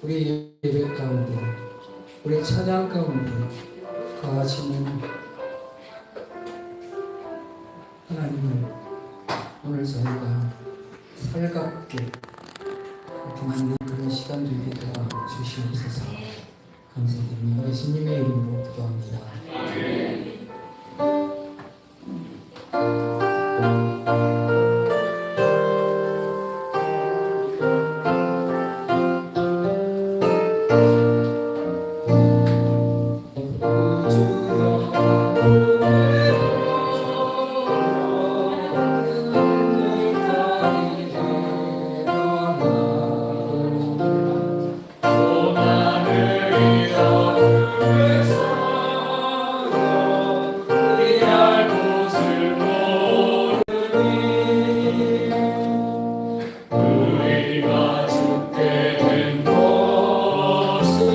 우리 예배 가운데, 우리 찬양 가운데 거하시는 하나님을 오늘 저희가 살갑게 만든 그런 시간들이 되어 주시옵소서. 감사드리며 예수님의 이름으로 기도합니다. 우리가 죽게 된 것은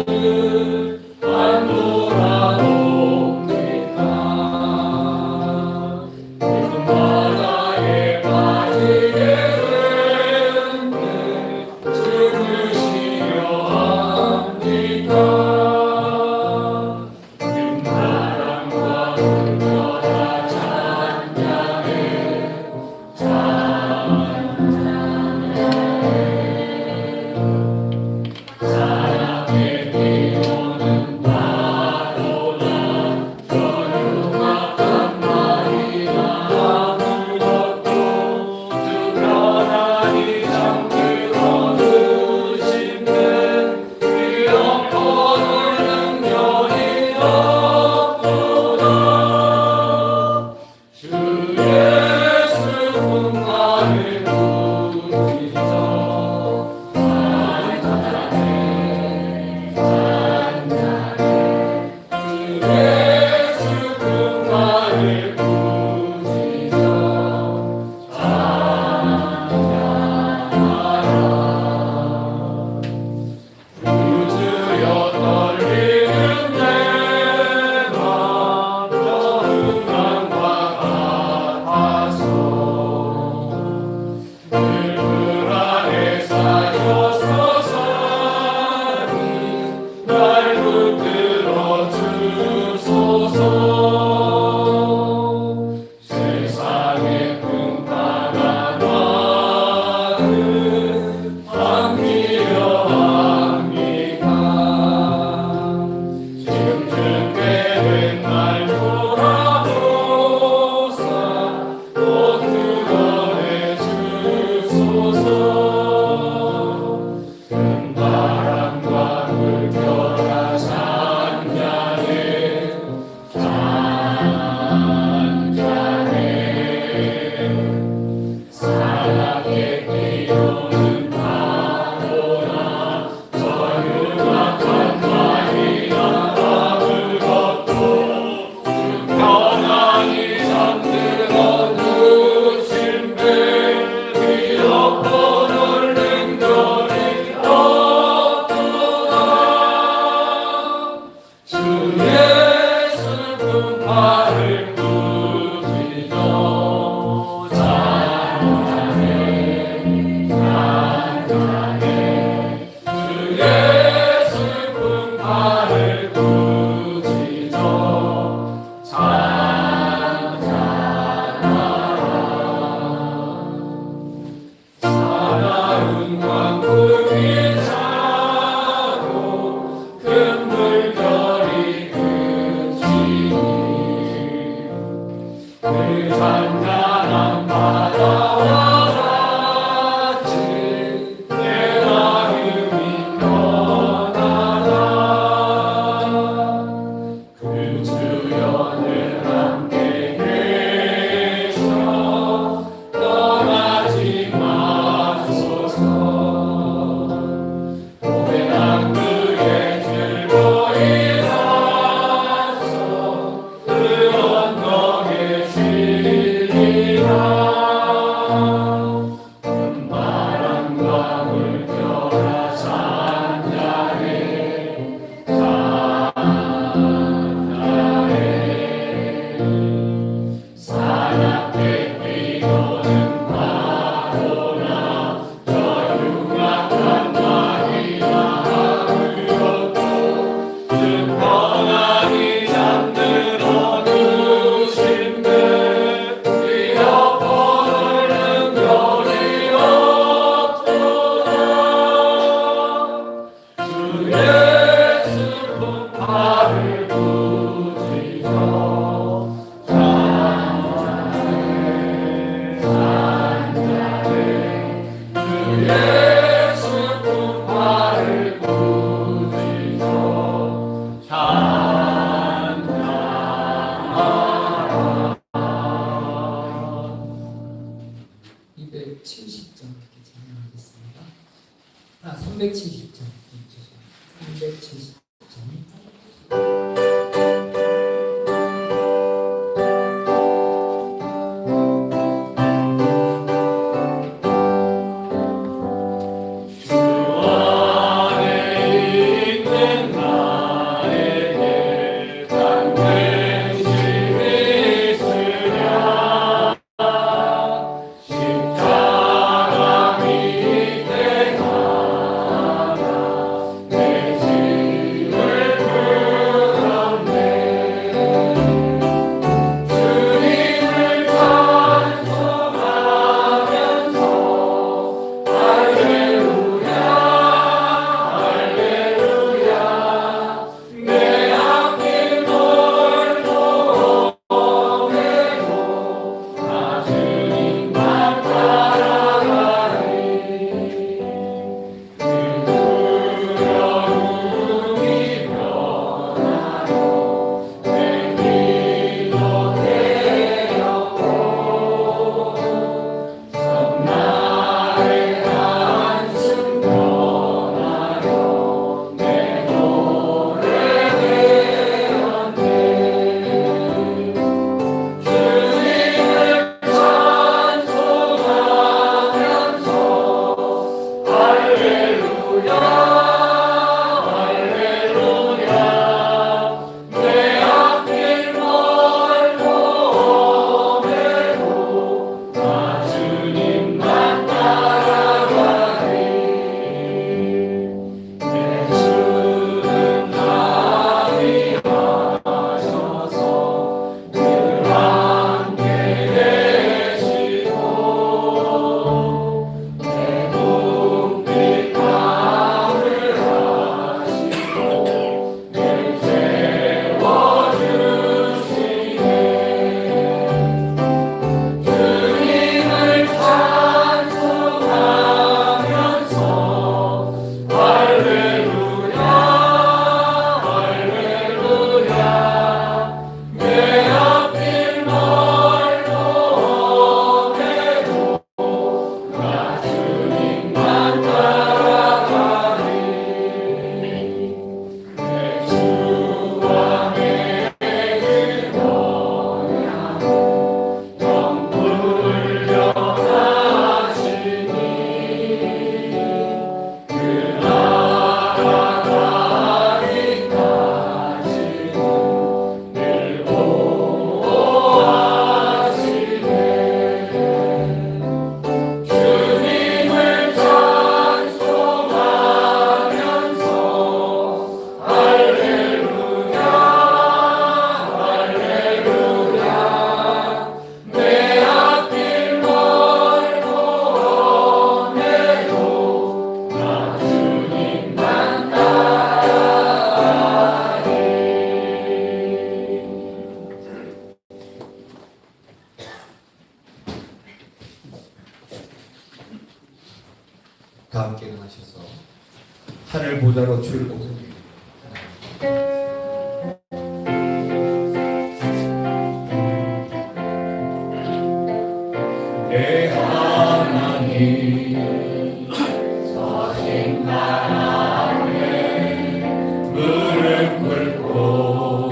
370점. 370점. 다 함께 일어나셔서 하늘 보좌로 주를 높입니다. 내 하나님 서신 바람에 무릎 꿇고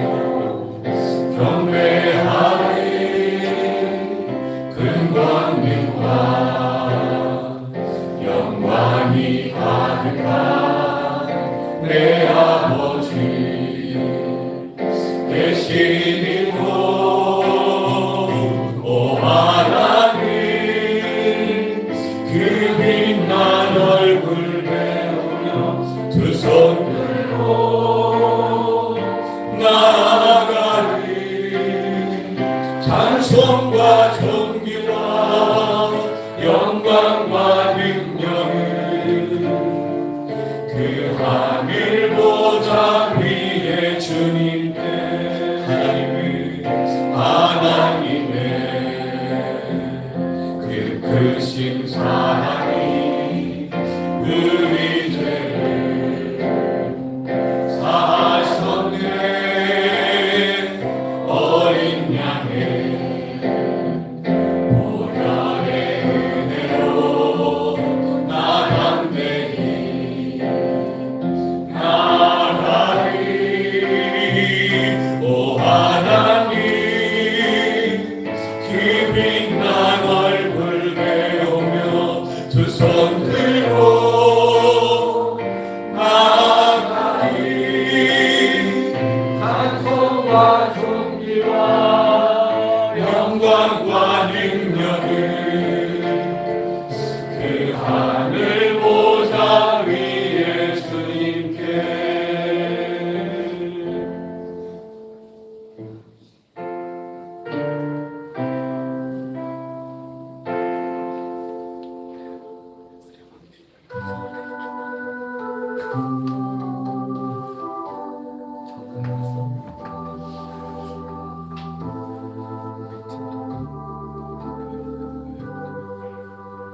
경배하리. 큰 권능과 영광이 가득한 내 아버지 되시는 곳, 오 하나님, 그 빛난 얼굴 배우며 두 손 들고 나아가리. 찬송과 존귀와 영광과 능력을 그 하늘 보좌 위에 주님께 하나님의 그 크신 사랑이 우리 죄를 사하셨네. 어린 양의 보혈의 은혜로 나 담대히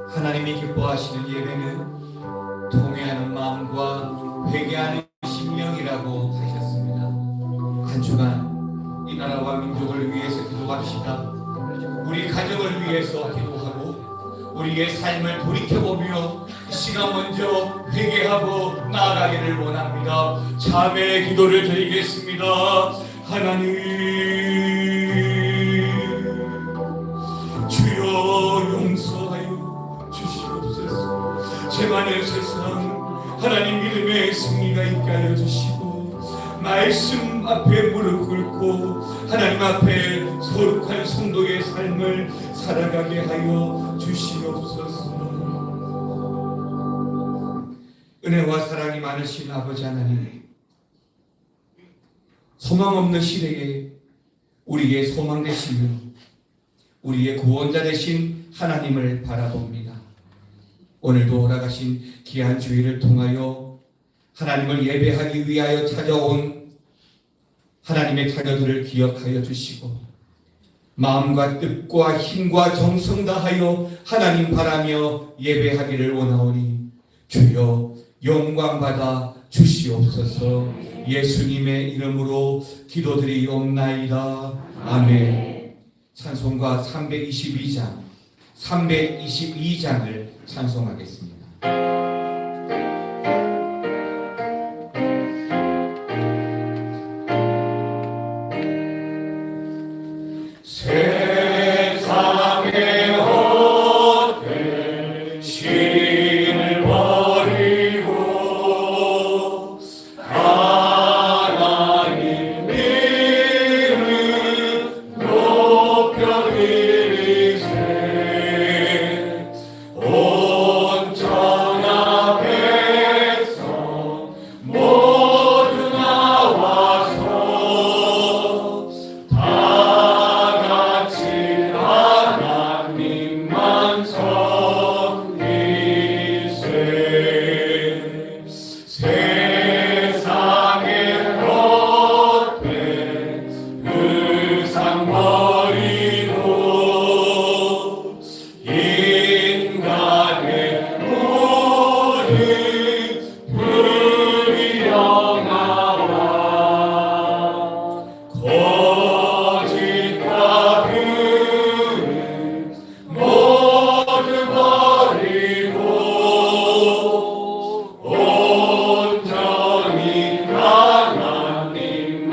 하나님이 기뻐하시는 예배는 통회하는 마음과 회개하는 심령이라고 하셨습니다. 한 주간 이 나라와 민족을 위해서 기도합시다. 우리 가정을 위해서 기도하고 우리의 삶을 돌이켜보며 시간 먼저 회개하고 나아가기를 원합니다. 자매의 기도를 드리겠습니다. 하나님, 주여 용서하여 주시옵소서. 제 많은 세상 하나님 믿음의 승리가 있게 하여 주시고 말씀 앞에 무릎 꿇고 하나님 앞에 거룩한 성도의 삶을 살아가게 하여 주시옵소서. 은혜와 사랑이 많으신 아버지 하나님, 소망 없는 시대에 우리의 소망 되시며 우리의 구원자 되신 하나님을 바라봅니다. 오늘도 허락하신 귀한 주일을 통하여 하나님을 예배하기 위하여 찾아온 하나님의 자녀들을 기억하여 주시고 마음과 뜻과 힘과 정성 다하여 하나님 바라며 예배하기를 원하오니 주여 영광받아 주시옵소서. 예수님의 이름으로 기도드리옵나이다. 아멘. 찬송가 322장을 찬송하겠습니다. 세상의 헛된 신을 버리고 하나님 이름 높여 드리세. 온전한 백성 모두 나와서 다 같이 하나님만 섬기세. 세상의 헛된 의상 버리고 인간의 모든 불의영화와 거짓과 불을 모두 버리고 온전히 하나님만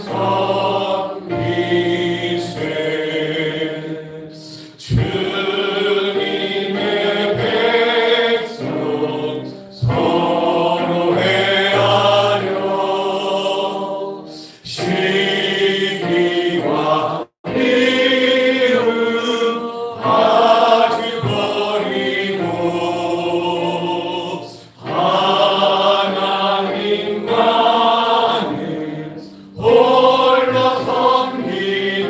섬기세. 주님의 백성 서로 헤아려 시기와 미움 아주 버리고 하나님만을 홀로 섬기는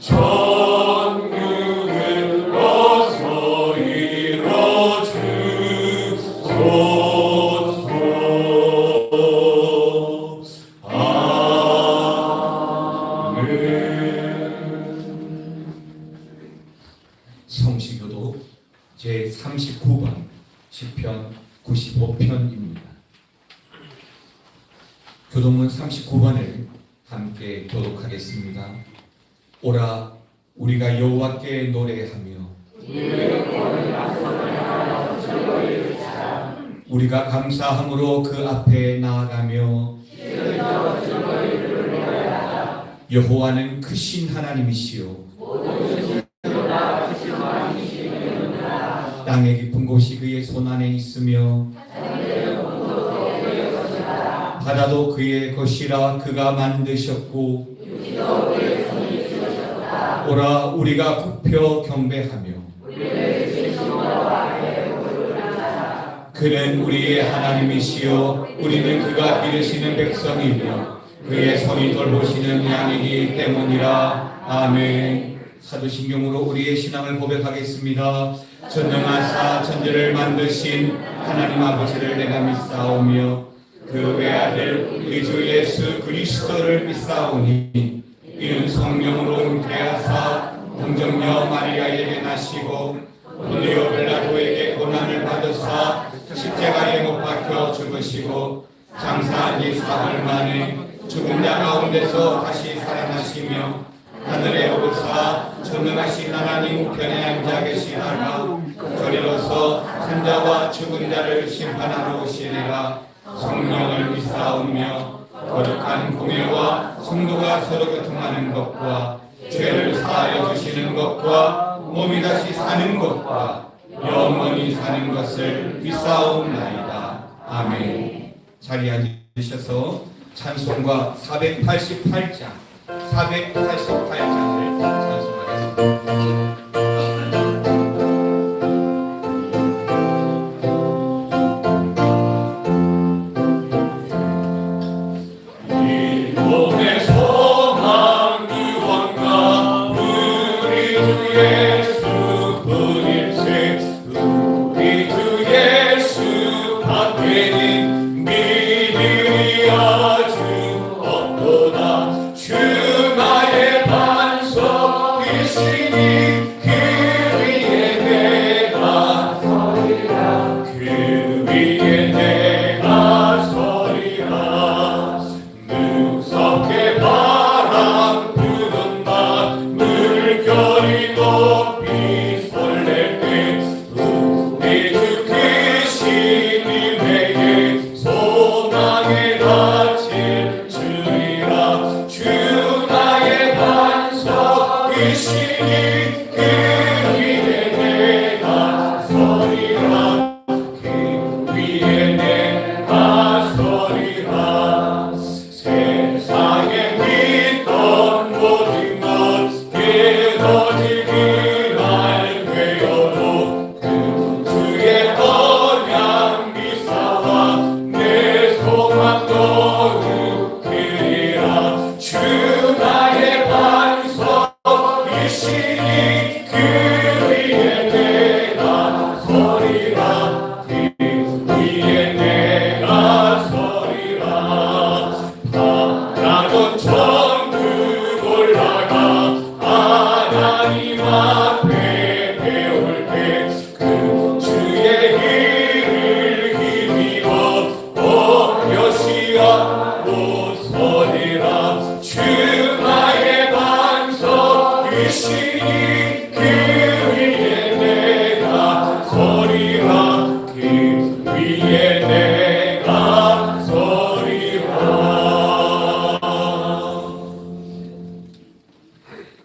전국을 어서 이뤄주소서. 아멘. 성시교도 제39번 시편 95편입니다. 교동문 39번을 함께 교독하겠습니다. 오라 우리가 여호와께 노래하며 우리가 감사함으로 그 앞에 나아가며 여호와는 크신 하나님이시요 땅의 깊은 곳이 그의 손안에 있으며 바다도 그의 것이라 그가 만드셨고 오라 우리가 굽혀 경배하며 그는 우리의 하나님이시요 우리는 그가 기르시는 백성이며 그의 성이 돌보시는 양이기 때문이라. 아멘. 사도신경으로 우리의 신앙을 고백하겠습니다. 전능하사 천지를 만드신 하나님 아버지를 내가 믿사오며 그 외아들 우리 주 예수 그리스도를 믿사오니 이는 성령으로 잉태하사 동정녀 마리아에게 나시고 본디오 빌라도에게 고난을 받으사 십자가에 못 박혀 죽으시고 장사한 지 사흘 만에 죽은 자 가운데서 다시 살아나시며 하늘에 오르사 전능하신 하나님 우편에 앉아 계시다가 저리로서 산자와 죽은 자를 심판하러 오시리라. 성령을 믿사오며 거룩한 공예와 성도가 서로 교통하는 것과 죄를 사하여 주시는 것과 몸이 다시 사는 것과 영원히 사는 것을 믿사옵나이다. 아멘. 자리에 앉으셔서 찬송가 488장을 찬송하겠습니다.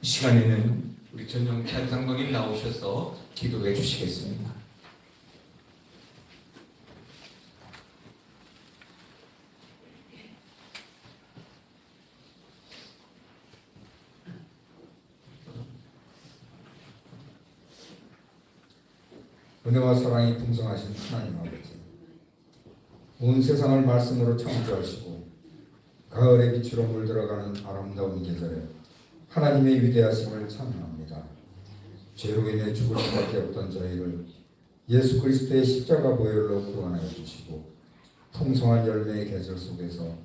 이 시간에는 우리 전용 찬상봉이 나오셔서 기도해 주시겠습니다. 은혜와 사랑이 풍성하신 하나님 아버지, 온 세상을 말씀으로 창조하시고 가을의 빛으로 물들어가는 아름다운 계절에 하나님의 위대하심을 찬양합니다. 죄로 인해 죽을 수밖에 없던 저희를 예수 그리스도의 십자가 보혈로 구원하여 주시고 풍성한 열매의 계절 속에서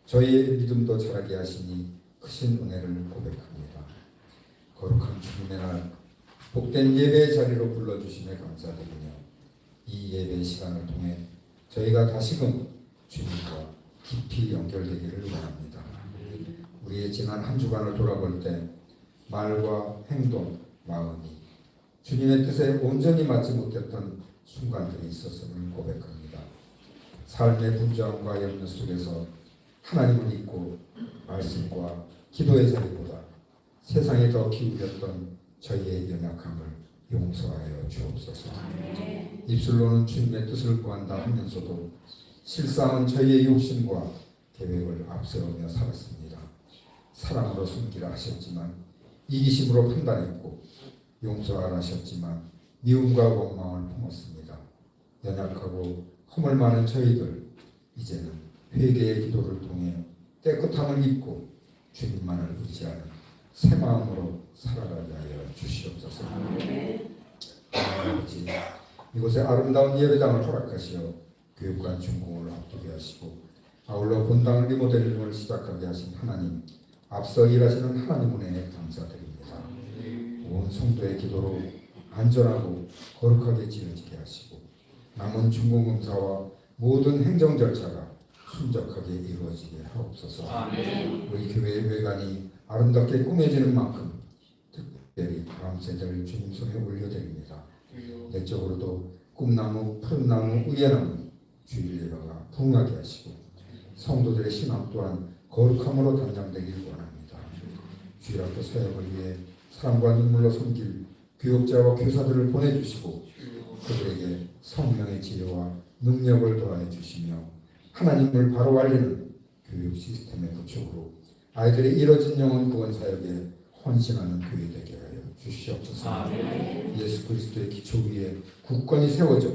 저희의 믿음도 자라게 하시니 크신 은혜를 고백합니다. 거룩한 주님의 날 복된 예배의 자리로 불러주심에 감사드리며 이 예배 시간을 통해 저희가 다시금 주님과 깊이 연결되기를 원합니다. 우리의 지난 한 주간을 돌아볼 때 말과 행동, 마음이 주님의 뜻에 온전히 맞지 못했던 순간들이 있었음을 고백합니다. 삶의 분주함과 염려 속에서 하나님을 잊고 말씀과 기도의 자리보다 세상에 더 기울였던 저희의 연약함을 용서하여 주옵소서. 입술로는 주님의 뜻을 구한다 하면서도 실상은 저희의 욕심과 계획을 앞세우며 살았습니다. 사랑으로 섬기라 하셨지만 이기심으로 판단했고 용서하라 하셨지만 미움과 원망을 품었습니다. 연약하고 허물 많은 저희들, 이제는 회개의 기도를 통해 깨끗함을 입고 주님만을 의지하는 새 마음으로 살아가게 하여 주시옵소서. 아버지, 이곳에 아름다운 예배당을 허락하시어 교육관 준공을 앞두게 하시고 아울러 본당을 리모델링을 시작하게 하신 하나님, 앞서 일하시는 하나님 은혜에 감사드립니다. 온 성도의 기도로 안전하고 거룩하게 지어지게 하시고 남은 준공검사와 모든 행정 절차가 순적하게 이루어지게 하옵소서. 우리 교회의 외관이 아름답게 꾸며지는 만큼 특별히 다음 세대를 주님 손에 올려드립니다. 내적으로도 꿈나무, 푸른나무, 의예나무 주일 예배가 풍성하게 하시고 성도들의 신앙 또한 거룩함으로 단장되길 원합니다. 주일학교 사역을 위해 사랑과 눈물로 섬길 교육자와 교사들을 보내주시고 그들에게 성령의 지혜와 능력을 더하여 주시며 하나님을 바로 알리는 교육 시스템의 구축으로 아이들의 이뤄진 영혼 구원 사역에 헌신하는 교회 되게 하여 주시옵소서. 예수 그리스도의 기초 위에 굳건히 세워져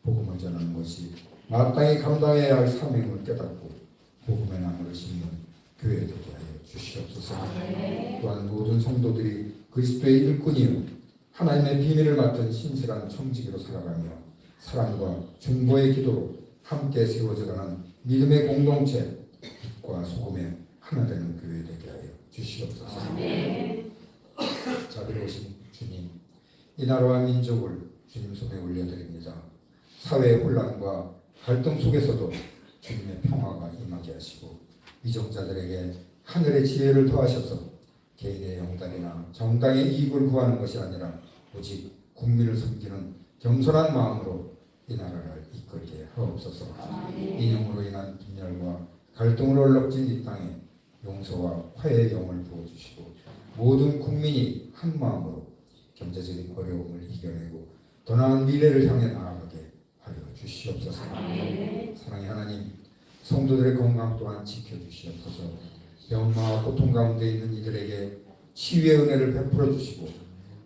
복음을 전하는 것이 마땅히 감당해야 할 사명을 깨닫고 복음의 나무를 심는 교회 되게 하여 주시옵소서. 또한 모든 성도들이 그리스도의 일꾼이요 하나님의 비밀을 맡은 신실한 청지기로 살아가며 사랑과 중보의 기도로 함께 세워져가는 믿음의 공동체, 빛과 소금의 하나 되는 교회 되게 하여 주시옵소서. 자비로우신 주님, 이 나라와 민족을 주님 손에 올려드립니다. 사회의 혼란과 갈등 속에서도 주님의 평화가 임하게 하시고 위정자들에게 하늘의 지혜를 더하셔서 개인의 영달이나 정당의 이익을 구하는 것이 아니라 오직 국민을 섬기는 겸손한 마음으로 이 나라를 이끌게 하옵소서. 이념으로 인한 분열과 갈등으로 얼룩진 이 땅에 용서와 화해의 영을 부어주시고 모든 국민이 한 마음으로 경제적인 어려움을 이겨내고 더 나은 미래를 향해 나아가게 하여 주시옵소서. 사랑의 하나님, 성도들의 건강 또한 지켜주시옵소서. 병마와 고통 가운데 있는 이들에게 치유의 은혜를 베풀어 주시고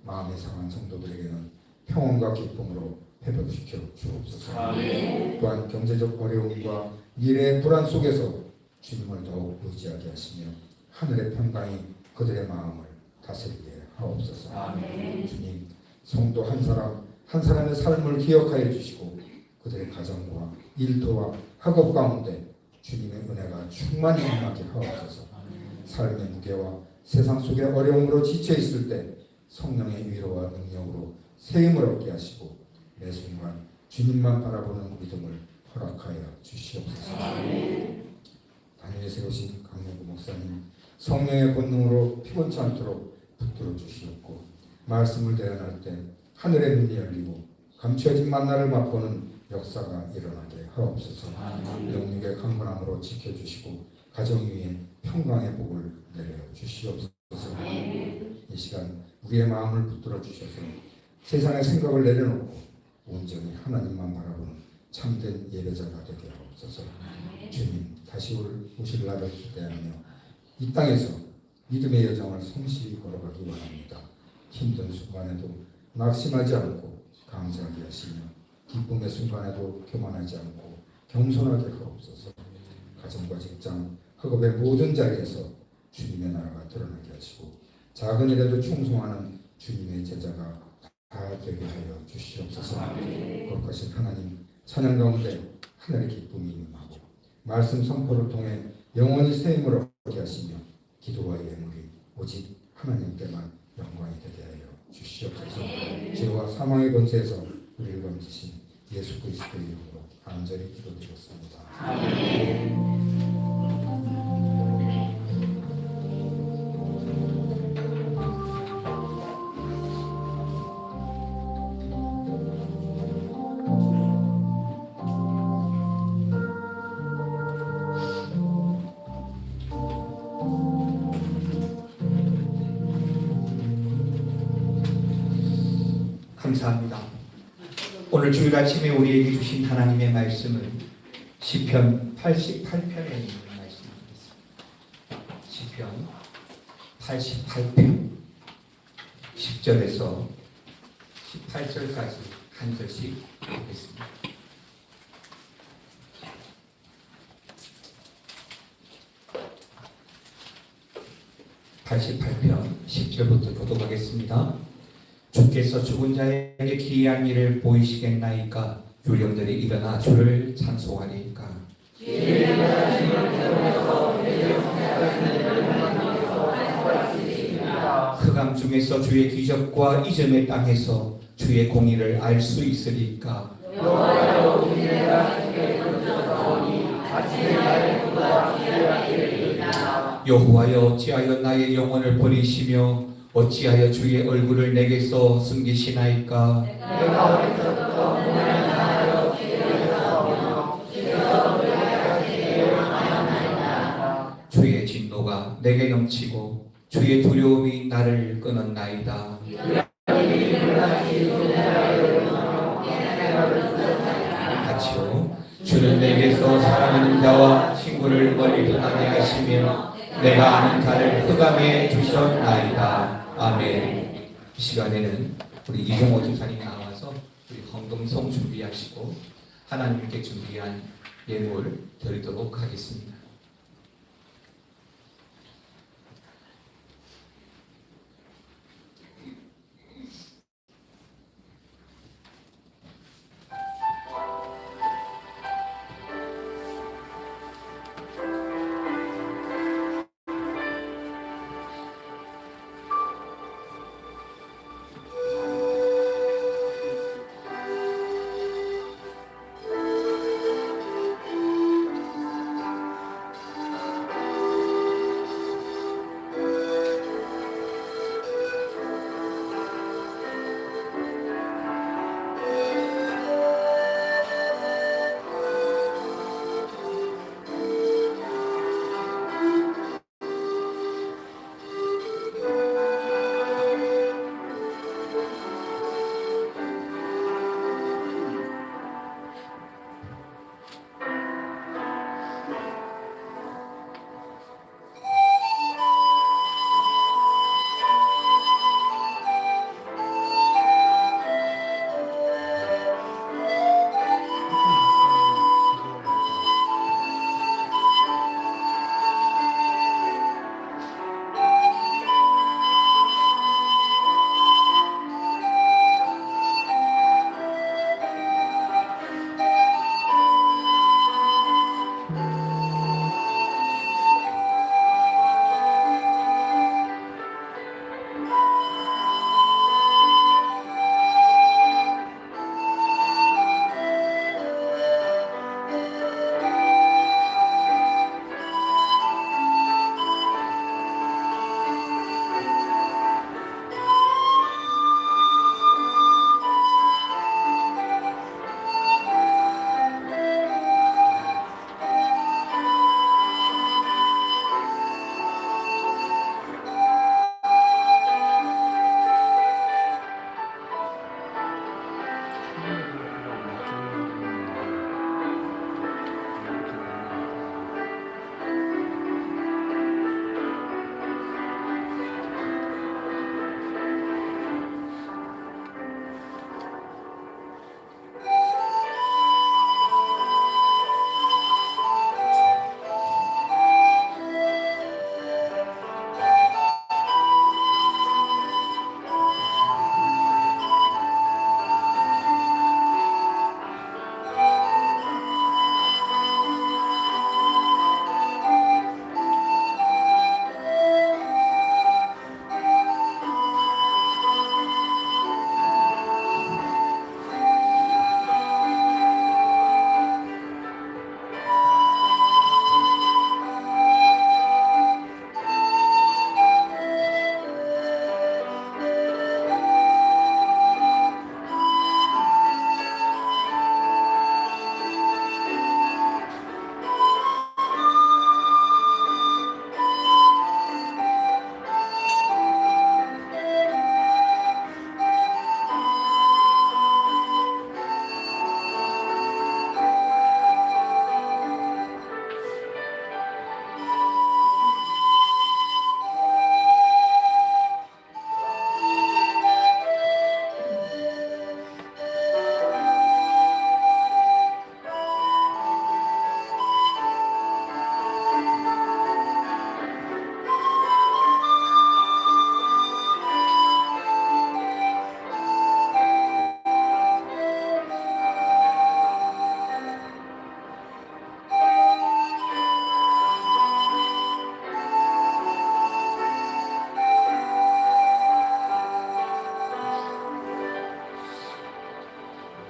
마음이 상한 성도들에게는 평온과 기쁨으로 회복시켜 주옵소서. 또한 경제적 어려움과 미래의 불안 속에서 주님을 더욱 의지하게 하시며 하늘의 평강이 그들의 마음을 다스리게 하옵소서. 주님, 성도 한 사람 한 사람의 삶을 기억하여 주시고 그들의 가정과 일터와 학업 가운데 주님의 은혜가 충만히 임하게 하옵소서. 삶의 무게와 세상 속의 어려움으로 지쳐 있을 때 성령의 위로와 능력으로 새 힘을 얻게 하시고 매 순간 주님만 바라보는 믿음을 허락하여 주시옵소서. 단위에 세우신 강명구 목사님, 성령의 권능으로 피곤치 않도록 붙들어 주시옵고 말씀을 대언할 때 하늘의 문이 열리고 감춰진 만나를 맛보는 역사가 일어나게 하옵소서. 영육의 강건함으로 지켜주시고 가정 위에 평강의 복을 내려 주시옵소서. 이 시간 우리의 마음을 붙들어 주셔서 세상의 생각을 내려놓고 온전히 하나님만 바라보는 참된 예배자가 되게 하옵소서. 주님 다시 오실 날을 기대하며 이 땅에서 믿음의 여정을 성실히 걸어가기 원합니다. 힘든 순간에도 낙심하지 않고 감사하게 하시며 기쁨의 순간에도 교만하지 않고 겸손하게 하옵소서. 가정과 직장, 학업의 모든 자리에서 주님의 나라가 드러나게 하시고 작은 일에도 충성하는 주님의 제자가 다 되게 하여 주시옵소서. 거룩하신 하나님, 찬양 가운데 하늘의 기쁨이 임하고 말씀 선포를 통해 영원히 새 힘을 얻게 하시며 기도와 예물이 오직 하나님께만 영광이 되게 하여 주시옵소서. 죄와 사망의 권세에서 우리를 건지신 예수 그리스도의 이름으로 간절히 기도드렸습니다. 감사합니다. 오늘 주일 아침에 우리에게 주신 하나님의 말씀은 시편 88편에 있는 말씀입니다. 시편 88편 10절에서 18절까지 한 절씩 보겠습니다. (88편) 10절부터 교독하겠습니다. 주께서 죽은 자에게 기이한 일을 보이시겠나이까. 유령들이 일어나 주를 찬송하리이까. 흑암 중에서 주의 기적과 이즘의 땅에서 주의 공의를 알 수 있으리까. 여호와여 어찌하여 나의 영혼을 버리시며 어찌하여 주의 얼굴을 내게서 숨기시나이까. 주의 진노가 내게 넘치고 주의 두려움이 나를 끊었나이다. 같이요. 주는 내게서 사랑하는 자와 친구를 멀리 떠나게 하시며 내가 아는 자를 흑암에 두셨나이다. 아멘. 이 시간에는 우리 이종호 집사님 나와서 우리 헌금송 준비하시고 하나님께 준비한 예물 드리도록 하겠습니다.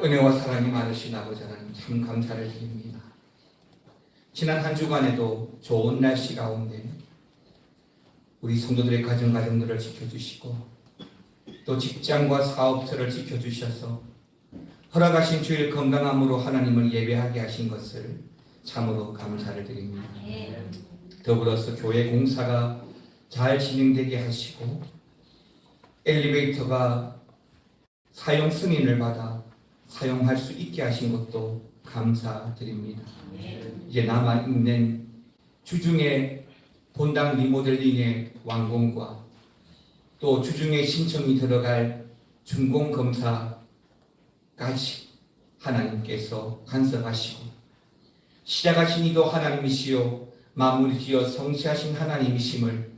은혜와 사랑이 많으신 아버지 하나님 참 감사를 드립니다. 지난 한 주간에도 좋은 날씨 가운데 우리 성도들의 가정들을 지켜주시고 또 직장과 사업처를 지켜주셔서 허락하신 주일 건강함으로 하나님을 예배하게 하신 것을 참으로 감사를 드립니다. 더불어서 교회 공사가 잘 진행되게 하시고 엘리베이터가 사용 승인을 받아 사용할 수 있게 하신 것도 감사드립니다. 이제 남아있는 주중에 본당 리모델링의 완공과 또 주중에 신청이 들어갈 준공검사까지 하나님께서 간섭하시고 시작하신 이도 하나님이시요 마무리지어 성취하신 하나님이심을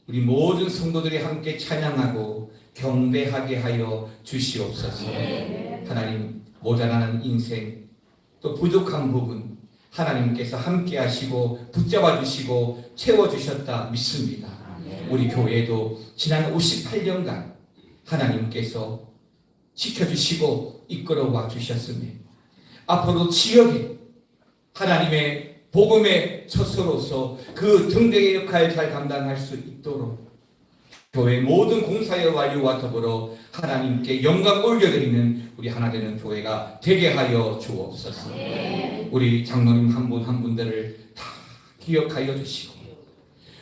우리 모든 성도들이 함께 찬양하고 경배하게 하여 주시옵소서. 하나님 모자라는 인생 또 부족한 부분 하나님께서 함께 하시고 붙잡아 주시고 채워주셨다 믿습니다. 우리 교회도 지난 58년간 하나님께서 지켜주시고 이끌어와 주셨으며 앞으로 지역에 하나님의 복음의 처소로서 그 등대의 역할을 잘 감당할 수 있도록 교회 모든 공사의 완료와 더불어 하나님께 영광 올려드리는 우리 하나되는 교회가 되게 하여 주옵소서. 우리 장로님 한 분 한 분들을 다 기억하여 주시고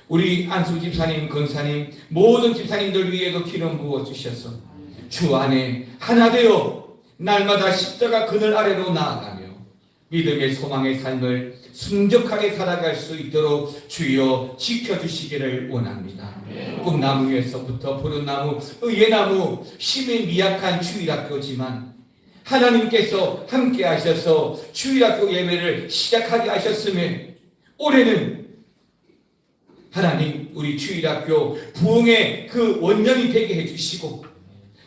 우리 안수 집사님, 권사님 모든 집사님들 위에도 기름 부어 주셔서 주 안에 하나 되어 날마다 십자가 그늘 아래로 나아가며 믿음의 소망의 삶을 순적하게 살아갈 수 있도록 주여 지켜주시기를 원합니다. 꿈나무 위에서부터 푸른 나무, 의의 나무, 심히 미약한 주일학교지만 하나님께서 함께 하셔서 주일학교 예배를 시작하게 하셨으면 올해는 하나님 우리 주일학교 부흥의 그 원년이 되게 해주시고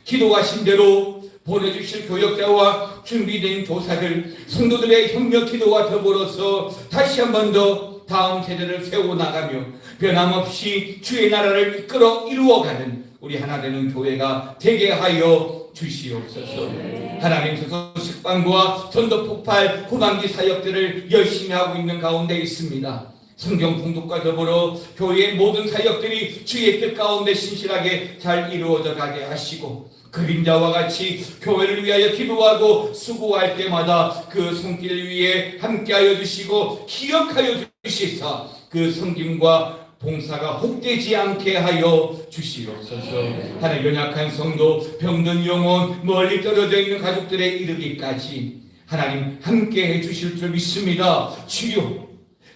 기도하신 대로 보내주실 교역자와 준비된 교사들 성도들의 협력 기도와 더불어서 다시 한 번 더 다음 세대를 세워나가며 변함없이 주의 나라를 이끌어 이루어가는 우리 하나되는 교회가 되게 하여 주시옵소서. 하나님께서 식빵과 전도 폭발 후반기 사역들을 열심히 하고 있는 가운데 있습니다. 성경 봉독과 더불어 교회의 모든 사역들이 주의 뜻 가운데 신실하게 잘 이루어져 가게 하시고 그림자와 같이 교회를 위하여 기도하고 수고할 때마다 그 손길 위에 함께하여 주시고 기억하여 주시사 그 섬김과 봉사가 헛되지 않게 하여 주시옵소서. 하나님 연약한 성도, 병든 영혼, 멀리 떨어져 있는 가족들에 이르기까지 하나님 함께해 주실 줄 믿습니다.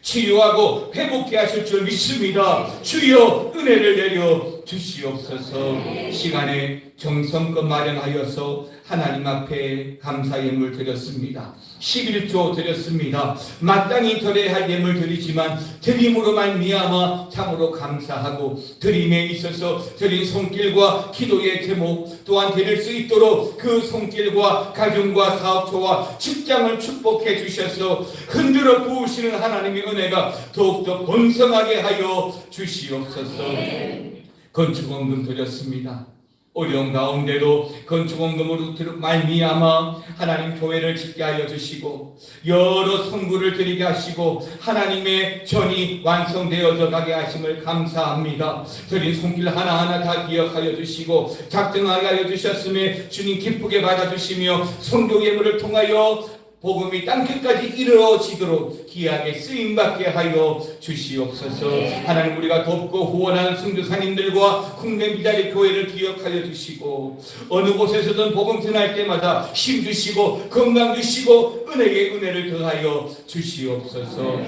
치유하고 회복케 하실 줄 믿습니다. 주여 은혜를 내려 주시옵소서. 시간에 정성껏 마련하여서 하나님 앞에 감사 예물 드렸습니다. 11조 드렸습니다. 마땅히 드려야 할 예물 드리지만 드림으로 말미암아 참으로 감사하고 드림에 있어서 드린 손길과 기도의 제목 또한 드릴 수 있도록 그 손길과 가정과 사업처와 직장을 축복해 주셔서 흔들어 부으시는 하나님의 은혜가 더욱더 번성하게 하여 주시옵소서. 건축원금 드렸습니다. 어려운 가운데도 건축원금으로 말미암아 하나님 교회를 짓게 하여 주시고 여러 선물을 드리게 하시고 하나님의 전이 완성되어져 가게 하심을 감사합니다. 드린 손길 하나하나 다 기억하여 주시고 작정하게 하여 주셨음에 주님 기쁘게 받아주시며 성도 예물을 통하여 복음이 땅끝까지 이루어지도록 귀하게 쓰임받게 하여 주시옵소서. 하나님 우리가 돕고 후원하는 선교사님들과 국내 미자리 교회를 기억하여 주시고 어느 곳에서든 복음 전할 때마다 힘 주시고 건강 주시고 은혜의 은혜를 더하여 주시옵소서.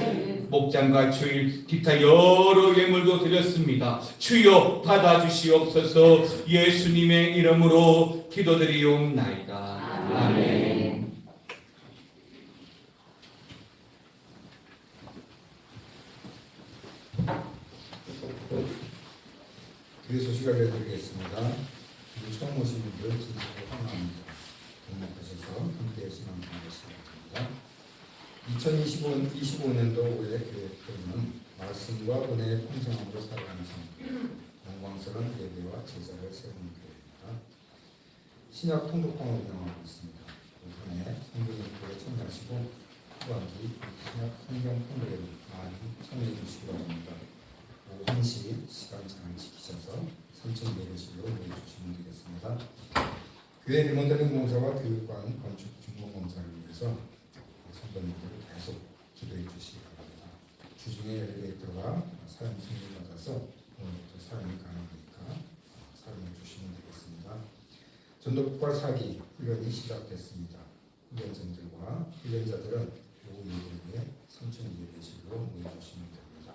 목장과 주일 기타 여러 예물도 드렸습니다. 주여 받아주시옵소서. 예수님의 이름으로 기도드리옵나이다. 아멘. 그 소식을 알려드리겠습니다. 처음 오신 분들 진심으로 환영합니다. 등록하셔서 함께 신앙생활 시작합니다. 2025년도 올해 교회는 말씀과 은혜의 풍성함으로 살아가는 성, 영광스러운 예배와 제자를 세우는 교회입니다. 신약 통독방을 운영하고 있습니다. 오전에 성경에 참여하시고 후반기 성경 통독에 많이 참여해 주시기 바랍니다. 오후 1시 시간 잘 지키셔서 3층 예배실로 모여주시면 되겠습니다. 교회 리모델링 공사와 교육관 건축 준공 공사를 위해서 선배님들 계속 기도해 주시기 바랍니다. 주중에 엘리베이터가 사용 승인을 받아서 오늘부터 사용이 가능하니까 사용해 주시면 되겠습니다. 전도폭발 4기 훈련이 시작됐습니다. 훈련생들과 훈련자들은 오후 예배에 3층 예배실로 모여주시면 됩니다.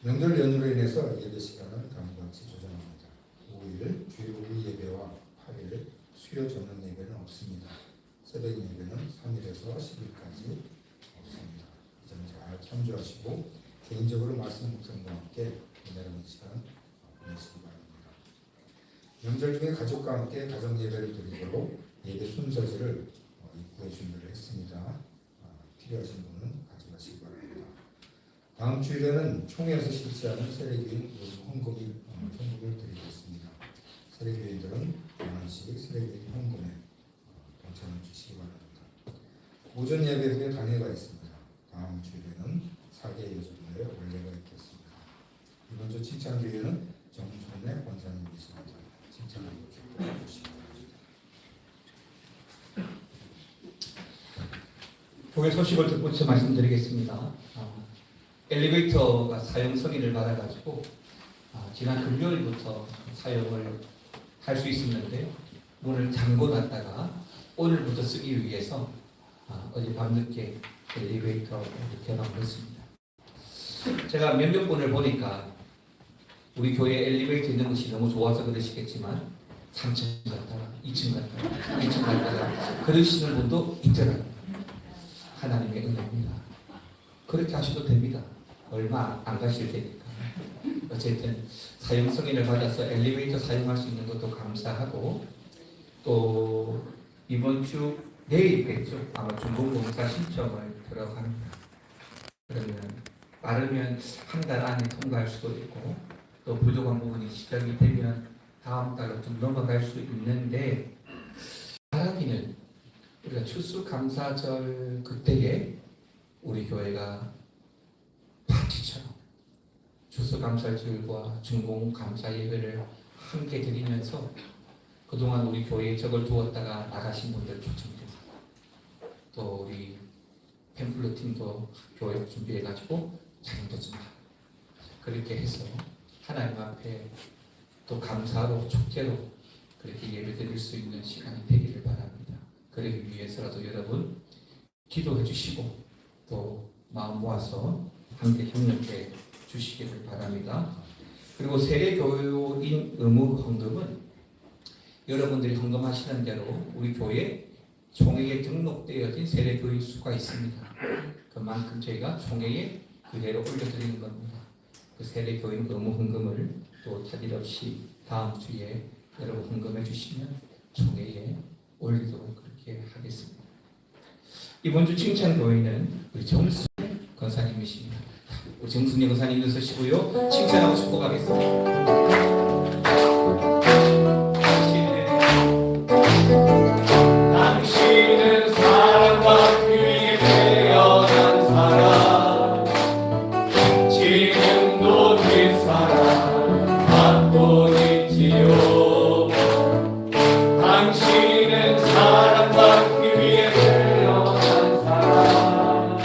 명절 연휴로 인해서 예배 시간을 다음과 같이 조정합니다. 5일 주일 오후 예배와 8일 수요 저녁 예배는 없습니다. 새벽 예배는 3일에서 10일까지 없습니다. 이 점 잘 참조하시고 개인적으로 말씀 묵상과 함께 은혜로운 시간 보내시기 바랍니다. 명절 중에 가족과 함께 가정 예배를 드리도록 예배 순서지를 입구에 준비를 했습니다. 필요하신 분은 가져가시기 바랍니다. 다음 주일에는 총회에서 실시하는 세례교인 헌금을 드리겠습니다. 세례교인들은 만원씩 세례교인 헌금에 동참해 주시기 바랍니다. 오전 예배 후에 단회가 있습니다. 다음 주일에는 4개 여정의 원례가 있겠습니다. 이번 주 칭찬교회는 정순의 권사님이십니다. 칭찬을 주시기 바랍니다. 교회 소식을 듣고서 말씀드리겠습니다. 엘리베이터가 사용 승인을 받아가지고 지난 금요일부터 사용을 할 수 있었는데요. 문을 잠궈놨다가 오늘부터 쓰기 위해서 어제 밤늦게 엘리베이터를 개방했습니다. 제가 몇몇 분을 보니까 우리 교회 엘리베이터 있는 것이 너무 좋아서 그러시겠지만 3층 갔다가 2층 갔다가 2층 갔다가 그러시는 분도 있더라고요. 하나님의 은혜입니다. 그렇게 하셔도 됩니다. 얼마 안 가실 테니까. 어쨌든 사용 승인을 받아서 엘리베이터 사용할 수 있는 것도 감사하고, 또 이번 주 내일겠죠. 아마 준공공사 신청을 들어갑니다. 그러면 빠르면 한 달 안에 통과할 수도 있고, 또 부족한 부분이 시작이 되면 다음 달로 좀 넘어갈 수 있는데, 바라기는 우리가 추수감사절 그때에 우리 교회가 파티처럼 추수감사절과 준공감사 예배를 함께 드리면서 그동안 우리 교회에 적을 두었다가 나가신 분들 초청해서 또 우리 팸플러 팀도 교회 준비해가지고 자녀도 좀 하고 그렇게 해서 하나님 앞에 또 감사로 축제로 그렇게 예배 드릴 수 있는 시간이 되기를 바랍니다. 그러기 위해서라도 여러분 기도해 주시고 또 마음 모아서 함께 협력해 주시기를 바랍니다. 그리고 세례교인 의무 헌금은 여러분들이 헌금하시는 대로 우리 교회 총회에 등록되어진 세례교인 수가 있습니다. 그만큼 저희가 총회에 그대로 올려드리는 겁니다. 그 세례교인 의무 헌금을 또 차질 없이 다음 주에 여러분 헌금해 주시면 총회에 올리도록 그렇게 하겠습니다. 이번 주 칭찬교회는 우리 정순 권사님이십니다. 우리 정순이 권사님 있으시고요. 칭찬하고 축복하겠습니다. 당신은 사랑과 위에 태어난 사람, 지금도 뒷사랑 받고 있지요. 당신은 사랑받기 위해 태어난 사람,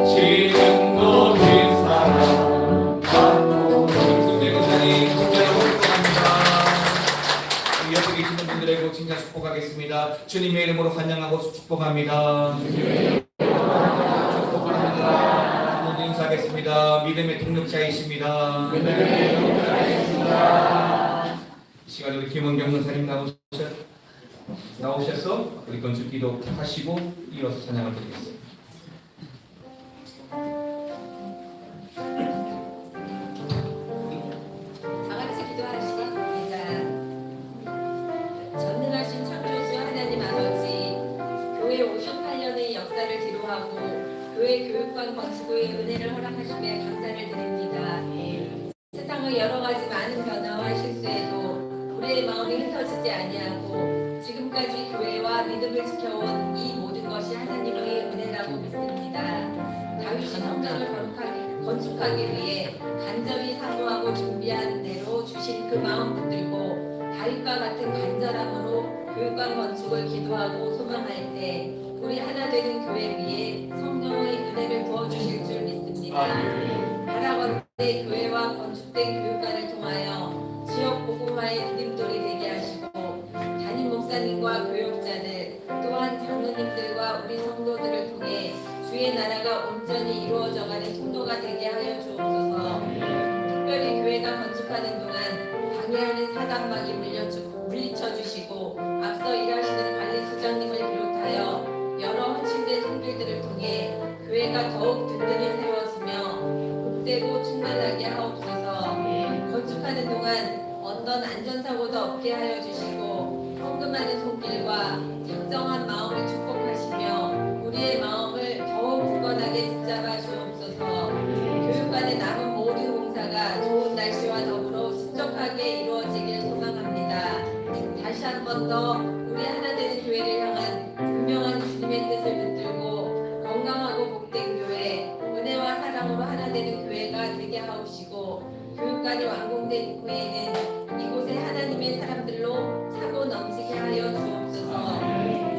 지금도 뒷사랑 받고 정순이 권사님 칭찬하고 축복합니다. 옆에 계시는 분들에게 칭찬 축복하겠습니다. 주님의 이름으로 환영하고 축복합니다. 축복합니다. 모두 인사하겠습니다. 믿음의 동력자이십니다. 이 시간에 우리 김원경 권사님 나오셔서 우리 건축 기도 하시고 이어서 찬양을 드리겠습니다. 다 같이 기도하시겠습니다. 전능하신 창조주 하나님 아버지, 교회 58년의 역사를 뒤로하고 교회 교육관 건축의 은혜를 허락하심에 감사를 드립니다. 세상의 여러 가지 많은 변화와 실수에도 우리의 마음이 흩어지지 아니하고 지금까지 교회와 믿음을 지켜온 이 모든 것이 하나님의 은혜라고 믿습니다. 다윗이 성전을 거룩하게 건축하기 위해 간절히 사모하고 준비한 대로 주신 그 마음 붙들고 다윗과 같은 간절함으로 교육관 건축을 기도하고 소망할 때 우리 하나 되는 교회 위에 성령의 은혜를 부어주실 줄 믿습니다. 바라건대 교회와 건축된 교육관을 통하여 지역 복음화의 디딤돌이 되게 하시고 담임 목사님과 교육자들 또한 장로님들과 우리 성도들을 통해 주의 나라가 온전히 이루어져가는 통로가 되게 하여 주옵소서. 특별히 교회가 건축하는 동안 방해하는 사단막이 물리쳐 주시고 앞서 일하시는 관리소장님을 비롯하여 여러 헌신된 손길들을 통해 교회가 더욱 든든히 세워지며 복되고 충만하게 하옵소서. 건축하는 동안 어떤 안전사고도 없게 하여 주시고 헌금하는 손길과 작정한 마음을 축복하시며 우리의 마음을 더욱 굳건하게 붙잡아 주옵소서. 교육관의 남은 모든 공사가 좋은 날씨와 더불어 신속하게 이루어지길 소망합니다. 다시 한 번 더 우리 하나 되는 교회를 향한 분명한 주님의 뜻을 붙들고 건강하고 복된 교회, 은혜와 사랑으로 하나 되는 교회가 되게 하옵시고 교육관이 완공된 후에는 이곳에 하나님의 사람들로 차고 넘치게 하여 주옵소서.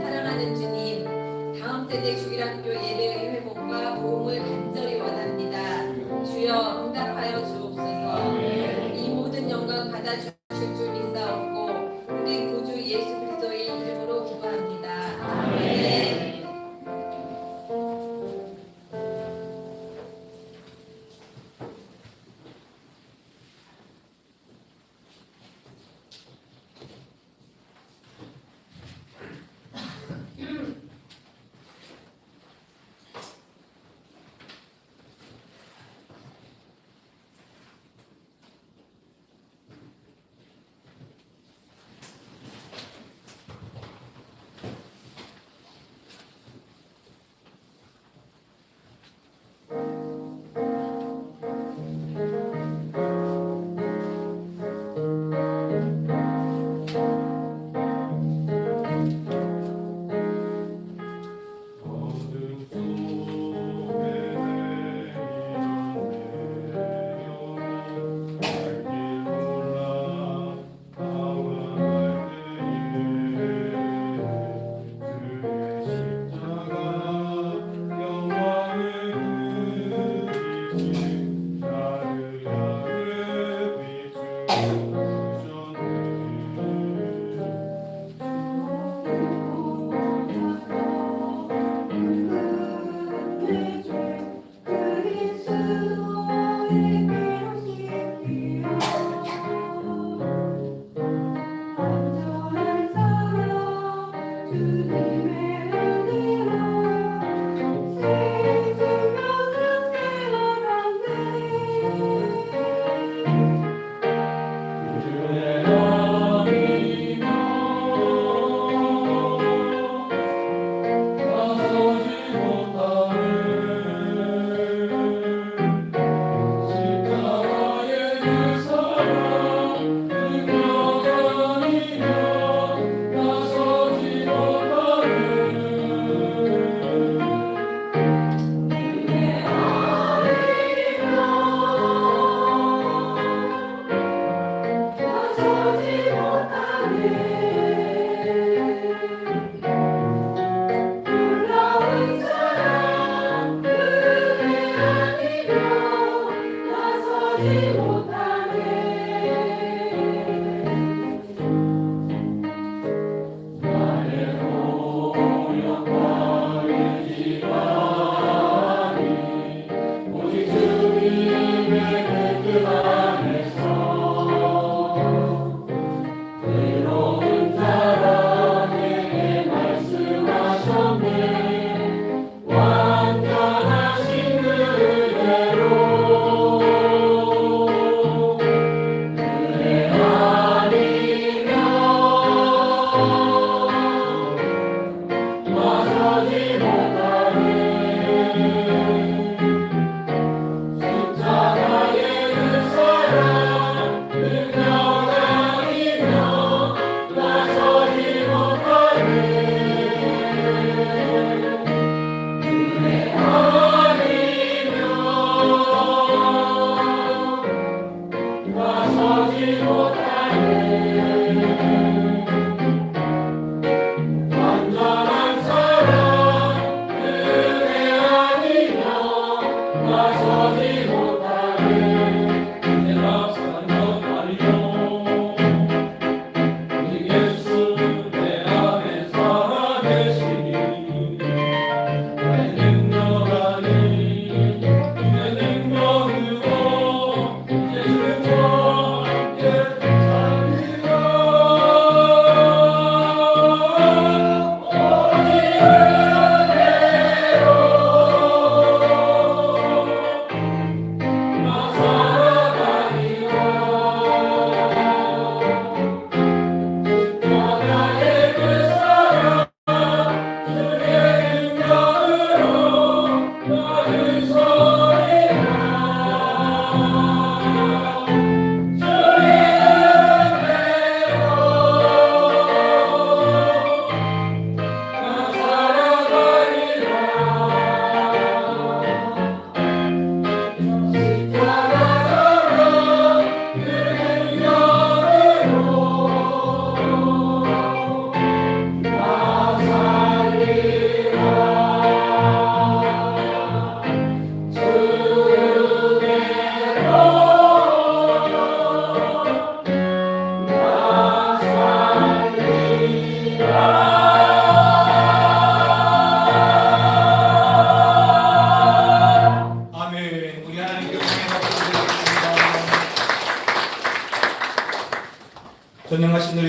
사랑하는 주님, 다음 세대 주일학교 예배의 회복과 도움을 간절히 원합니다. 주여 응답하여 주옵소서. 이 모든 영광 받아주실 줄 믿사옵고 우리 구주 예수 그리스도의 이름으로 기도합니다. 아멘.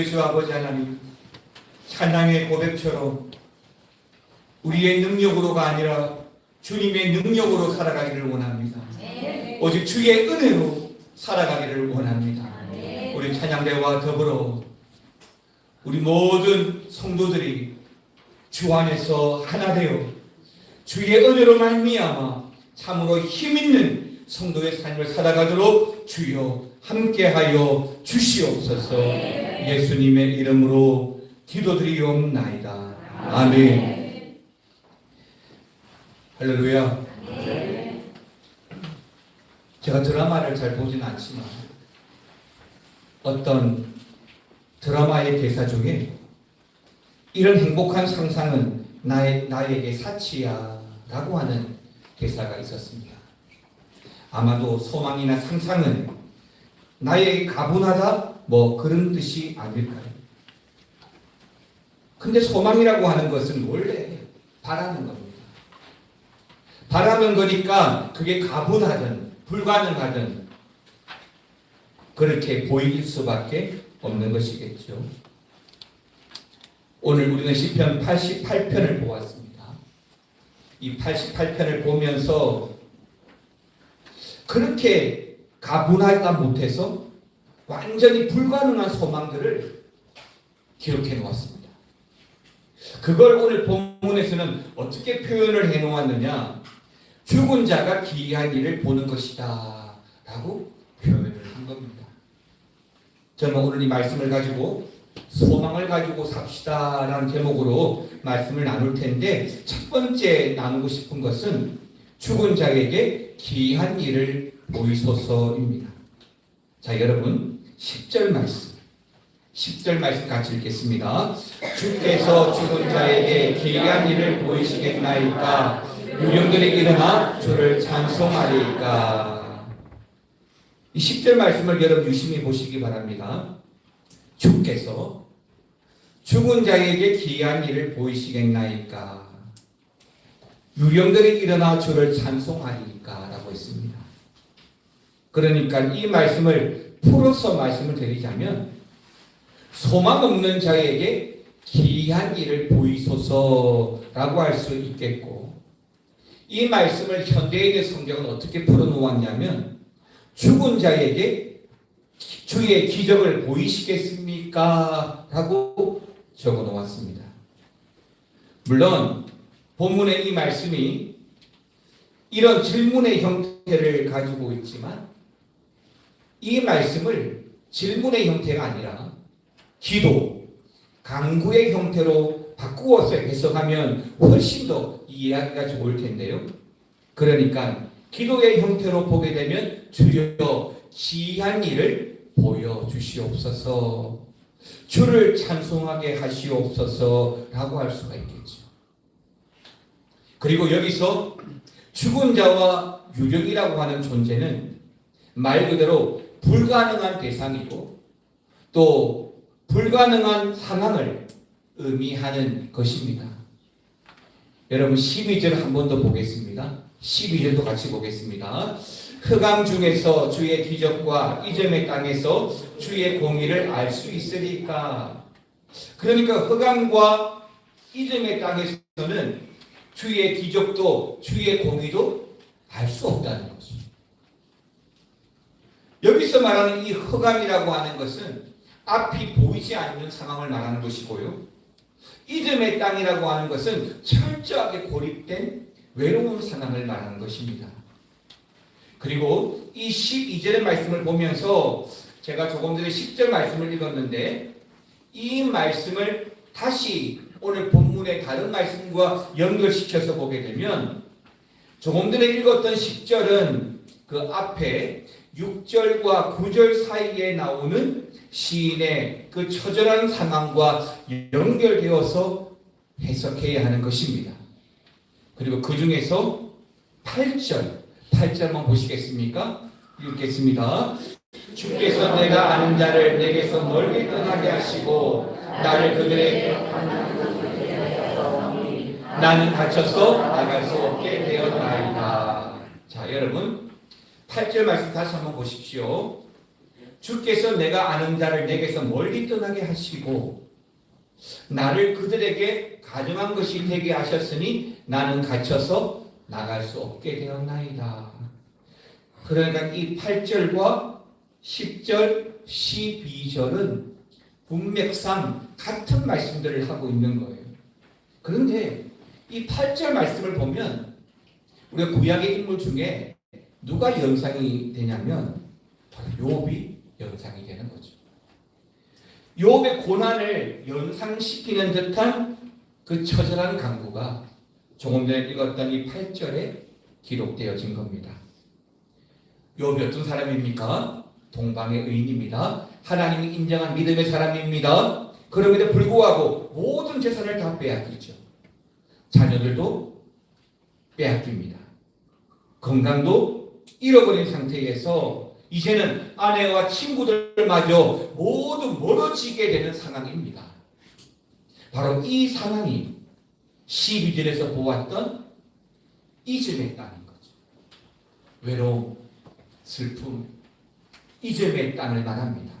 우리 주 아버지 하나님, 찬양의 고백처럼 우리의 능력으로가 아니라 주님의 능력으로 살아가기를 원합니다. 오직 주의 은혜로 살아가기를 원합니다. 우리 찬양대와 더불어 우리 모든 성도들이 주 안에서 하나 되어 주의 은혜로 말미암아 참으로 힘있는 성도의 삶을 살아가도록 주여 함께하여 주시옵소서. 예수님의 이름으로 기도드리옵나이다. 아멘. 할렐루야. 제가 드라마를 잘 보지는 않지만 어떤 드라마의 대사 중에 이런 행복한 상상은 나에게 사치야 라고 하는 대사가 있었습니다. 아마도 소망이나 상상은 나에게 가분하다 뭐 그런 뜻이 아닐까요? 근데 소망이라고 하는 것은 원래 바라는 겁니다. 바라는 거니까 그게 가분하든 불가능하든 그렇게 보일 수밖에 없는 것이겠죠. 오늘 우리는 시편 88편을 보았습니다. 이 88편을 보면서 그렇게 가분하다 못해서 완전히 불가능한 소망들을 기록해 놓았습니다. 그걸 오늘 본문에서는 어떻게 표현을 해 놓았느냐? 죽은 자가 기이한 일을 보는 것이다 라고 표현을 한 겁니다. 저는 오늘 이 말씀을 가지고 소망을 가지고 삽시다 라는 제목으로 말씀을 나눌 텐데, 첫 번째 나누고 싶은 것은 죽은 자에게 기이한 일을 보이소서입니다. 자, 여러분 10절 말씀 같이 읽겠습니다. 주께서 죽은 자에게 기이한 일을 보이시겠나이까? 유령들이 일어나 주를 찬송하리이까? 이 10절 말씀을 여러분 유심히 보시기 바랍니다. 주께서 죽은 자에게 기이한 일을 보이시겠나이까? 유령들이 일어나 주를 찬송하리이까? 라고 했습니다. 그러니까 이 말씀을 풀어서 말씀을 드리자면, 소망 없는 자에게 기이한 일을 보이소서라고 할 수 있겠고, 이 말씀을 현대인의 성경은 어떻게 풀어놓았냐면, 죽은 자에게 주의 기적을 보이시겠습니까? 라고 적어놓았습니다. 물론 본문의 이 말씀이 이런 질문의 형태를 가지고 있지만, 이 말씀을 질문의 형태가 아니라 기도, 간구의 형태로 바꾸어서 해석하면 훨씬 더 이해하기가 좋을 텐데요. 그러니까 기도의 형태로 보게 되면 주여 기이한 일을 보여주시옵소서, 주를 찬송하게 하시옵소서라고 할 수가 있겠죠. 그리고 여기서 죽은 자와 유령이라고 하는 존재는 말 그대로 불가능한 대상이고 또 불가능한 상황을 의미하는 것입니다. 여러분 12절 한 번 더 보겠습니다. 12절도 같이 보겠습니다. 흑암 중에서 주의 기적과 이점의 땅에서 주의 공의를 알 수 있으리까? 그러니까 흑암과 이점의 땅에서는 주의 기적도 주의 공의도 알 수 없다는 거죠. 여기서 말하는 이 흑암이라고 하는 것은 앞이 보이지 않는 상황을 말하는 것이고요. 이점의 땅이라고 하는 것은 철저하게 고립된 외로운 상황을 말하는 것입니다. 그리고 이 12절의 말씀을 보면서 제가 조금 전에 10절 말씀을 읽었는데, 이 말씀을 다시 오늘 본문의 다른 말씀과 연결시켜서 보게 되면, 조금 전에 읽었던 10절은 그 앞에 6절과 9절 사이에 나오는 시인의 그 처절한 상황과 연결되어서 해석해야 하는 것입니다. 그리고 그 중에서 8절만 보시겠습니까? 읽겠습니다. 주께서 내가 아는 자를 내게서 멀리 떠나게 하시고 나를 그들에게 나는 갇혀서 나갈 수 없게 되었나이다. 자, 여러분 8절 말씀 다시 한번 보십시오. 주께서 내가 아는 자를 내게서 멀리 떠나게 하시고 나를 그들에게 가증한 것이 되게 하셨으니 나는 갇혀서 나갈 수 없게 되었나이다. 그러니까 이 8절과 10절, 12절은 문맥상 같은 말씀들을 하고 있는 거예요. 그런데 이 8절 말씀을 보면 우리가 구약의 인물 중에 누가 연상이 되냐면 욥이 연상이 되는 거죠. 욥의 고난을 연상시키는 듯한 그 처절한 강구가 조금 전에 읽었던 이 8절에 기록되어진 겁니다. 욥이 어떤 사람입니까? 동방의 의인입니다. 하나님이 인정한 믿음의 사람입니다. 그럼에도 불구하고 모든 재산을 다 빼앗기죠. 자녀들도 빼앗깁니다. 건강도 잃어버린 상태에서 이제는 아내와 친구들마저 모두 멀어지게 되는 상황입니다. 바로 이 상황이 12절에서 보았던 이즘의 땅인 거죠. 외로움, 슬픔, 이즘의 땅을 말합니다.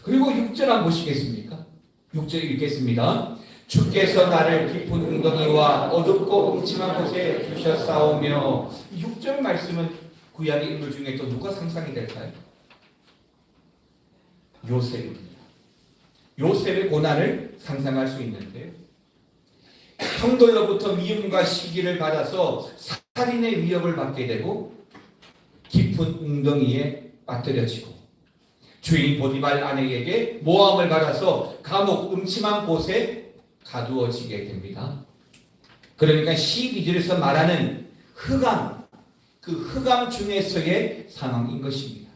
그리고 6절 한번 보시겠습니까? 6절 읽겠습니다. 주께서 나를 깊은 웅덩이와 어둡고 음침한 곳에 두셨사오며. 6절 말씀은 구약의 인물 중에 또 누가 상상이 될까요? 요셉입니다. 요셉의 고난을 상상할 수 있는데요. 형들로부터 미움과 시기를 받아서 살인의 위협을 받게 되고 깊은 웅덩이에 빠뜨려지고 주인 보디발 아내에게 모함을 받아서 감옥 음침한 곳에 가두어지게 됩니다. 그러니까 12절에서 말하는 흑암, 그 흑암 중에서의 상황인 것입니다.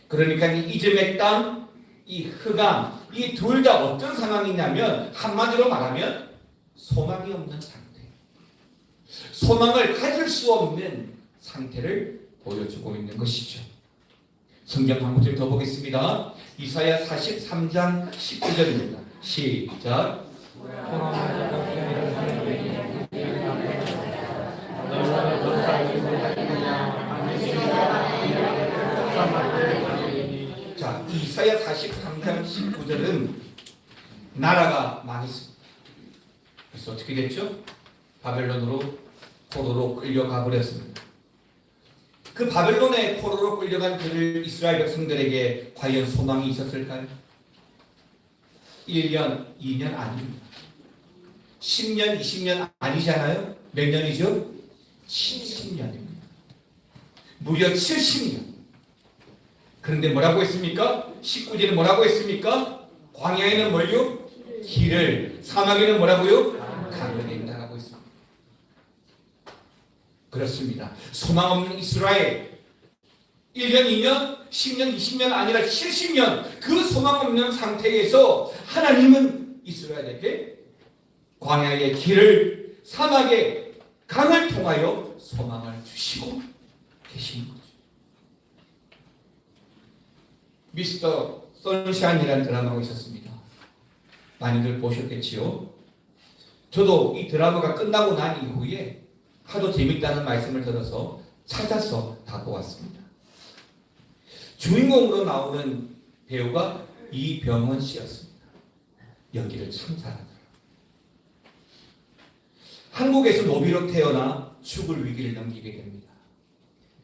그러니까 이 이즘의 땅, 이 흑암, 이 둘 다 어떤 상황이냐면 한마디로 말하면 소망이 없는 상태, 소망을 가질 수 없는 상태를 보여주고 있는 것이죠. 성경 한 구절 더 보겠습니다. 이사야 43장 19절입니다. 시작. 자, 이사야 43장 19절은 나라가 망했습니다. 그래서 어떻게 됐죠? 바벨론으로 포로로 끌려가 버렸습니다. 그 바벨론의 포로로 끌려간 그들 이스라엘 백성들에게 과연 소망이 있었을까요? 1년, 2년 아닙니다. 10년, 20년 아니잖아요? 몇 년이죠? 70년입니다. 무려 70년. 그런데 뭐라고 했습니까? 19절에 뭐라고 했습니까? 광야에는 뭘요? 길을, 사막에는 뭐라고요? 강을 낸다라고 했습니다. 그렇습니다. 소망 없는 이스라엘 1년, 2년, 10년, 20년 아니라 70년 그 소망 없는 상태에서 하나님은 이스라엘에게 광야의 길을, 사막의 강을 통하여 소망을 주시고 계신 거죠. 미스터 선샤인이라는 드라마가 있었습니다. 많이들 보셨겠지요? 저도 이 드라마가 끝나고 난 이후에 하도 재밌다는 말씀을 들어서 찾아서 다 보았습니다. 주인공으로 나오는 배우가 이병헌 씨였습니다. 연기를 참 잘하더라고요. 한국에서 노비로 태어나 죽을 위기를 넘기게 됩니다.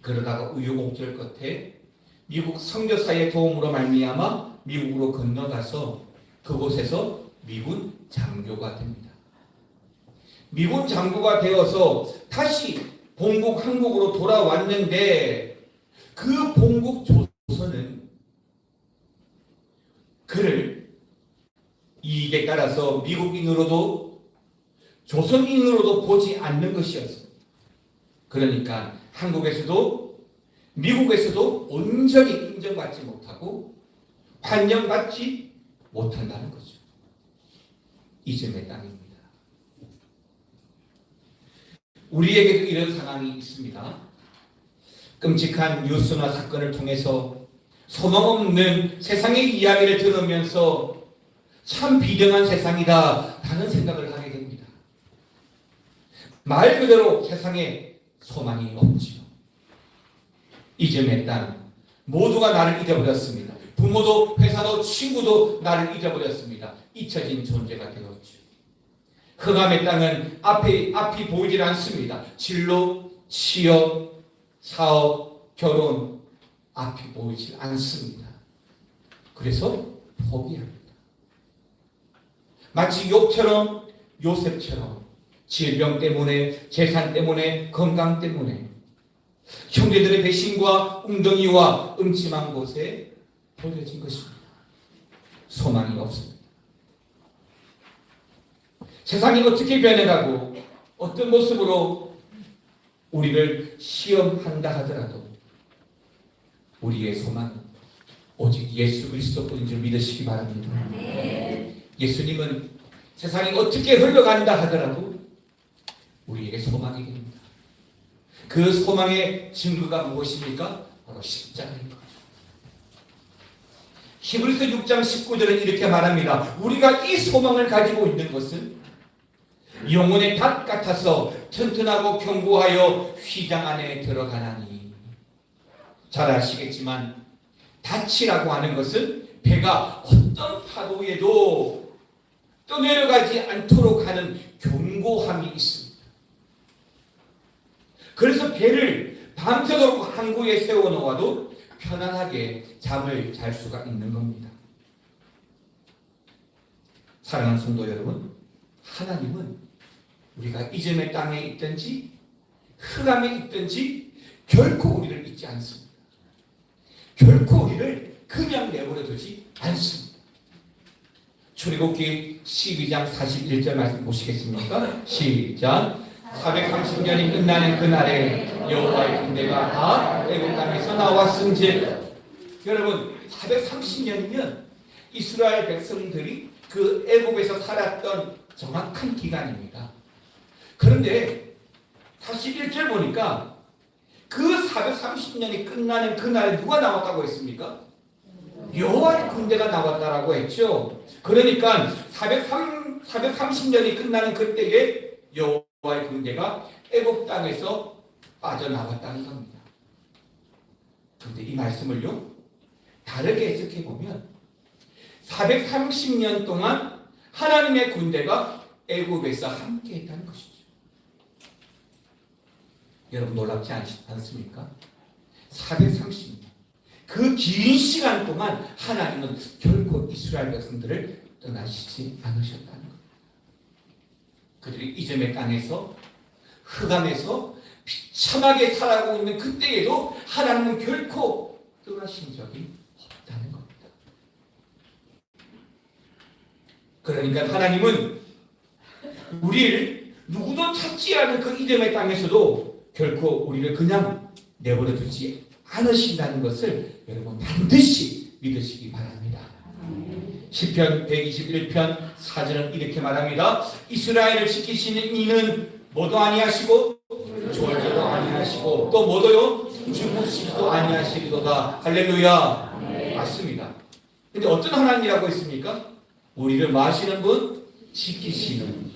그러다가 우여곡절 끝에 미국 선교사의 도움으로 말미암아 미국으로 건너가서 그곳에서 미군 장교가 됩니다. 미군 장교가 되어서 다시 본국 한국으로 돌아왔는데 그 본국 조선은 그를 이익에 따라서 미국인으로도 조선인으로도 보지 않는 것이었습니다. 그러니까 한국에서도 미국에서도 온전히 인정받지 못하고 환영받지 못한다는 거죠. 이즘의 땅입니다. 우리에게도 이런 상황이 있습니다. 끔찍한 뉴스나 사건을 통해서 소망 없는 세상의 이야기를 들으면서 참 비정한 세상이다 라는 생각을 하게 됩니다. 말 그대로 세상에 소망이 없지요. 이즘의 땅, 모두가 나를 잊어버렸습니다. 부모도 회사도 친구도 나를 잊어버렸습니다. 잊혀진 존재가 되었죠. 흑암의 땅은 앞이 보이질 않습니다. 진로, 취업, 사업, 결혼 앞이 보이질 않습니다. 그래서 포기합니다. 마치 욥처럼 요셉처럼 질병 때문에, 재산 때문에, 건강 때문에 형제들의 배신과 웅덩이와 음침한 곳에 버려진 것입니다. 소망이 없습니다. 세상이 어떻게 변해가고 어떤 모습으로 우리를 시험한다 하더라도 우리의 소망은 오직 예수 그리스도뿐인 줄 믿으시기 바랍니다. 예수님은 세상이 어떻게 흘러간다 하더라도 우리에게 소망이 됩니다. 그 소망의 증거가 무엇입니까? 바로 십자가인 거죠. 히브리서 6장 19절은 이렇게 말합니다. 우리가 이 소망을 가지고 있는 것은 영혼의 닷 같아서 튼튼하고 견고하여 휘장 안에 들어가나니. 잘 아시겠지만 닷이라고 하는 것은 배가 어떤 파도에도 떠내려가지 않도록 하는 견고함이 있습니다. 그래서 배를 밤새도록 항구에 세워놓아도 편안하게 잠을 잘 수가 있는 겁니다. 사랑하는 성도 여러분, 하나님은 우리가 이전의 땅에 있든지 흑암에 있든지 결코 우리를 잊지 않습니다. 결코 우리를 그냥 내버려 두지 않습니다. 출애굽기 12장 41절 말씀 보시겠습니까? 시작. 430년이 끝나는 그날에 여호와의 군대가 다 애굽 땅에서 나왔은즉. 여러분, 430년이면 이스라엘 백성들이 그 애굽에서 살았던 정확한 기간입니다. 그런데 41절 보니까 그 430년이 끝나는 그날에 누가 나왔다고 했습니까? 여호와의 군대가 나왔다라고 했죠. 그러니까 430년이 끝나는 그때에 여호와의 군대가 애굽 땅에서 빠져나왔다는 겁니다. 그런데 이 말씀을요, 다르게 해석해 보면 430년 동안 하나님의 군대가 애굽에서 함께 했다는 것이죠. 여러분 놀랍지 않습니까? 430년. 그 긴 시간 동안 하나님은 결코 이스라엘 백성들을 떠나시지 않으셨다는 겁니다. 그들이 이전의 땅에서 흑암에서 비참하게 살아가고 있는 그때에도 하나님은 결코 떠나신 적이 없다는 겁니다. 그러니까 하나님은 우리를 누구도 찾지 않은 그 이전의 땅에서도 결코 우리를 그냥 내버려 두지 않으신다는 것을 여러분 반드시 믿으시기 바랍니다. 시편 121편 4절은 이렇게 말합니다. 이스라엘을 지키시는 이는 뭐도 아니하시고 졸지도 아니하시고 또 뭐도요? 주무시지도 아니하시리도다. 할렐루야. 맞습니다. 근데 어떤 하나님이라고 했습니까? 우리를 마시는 분, 지키시는 분.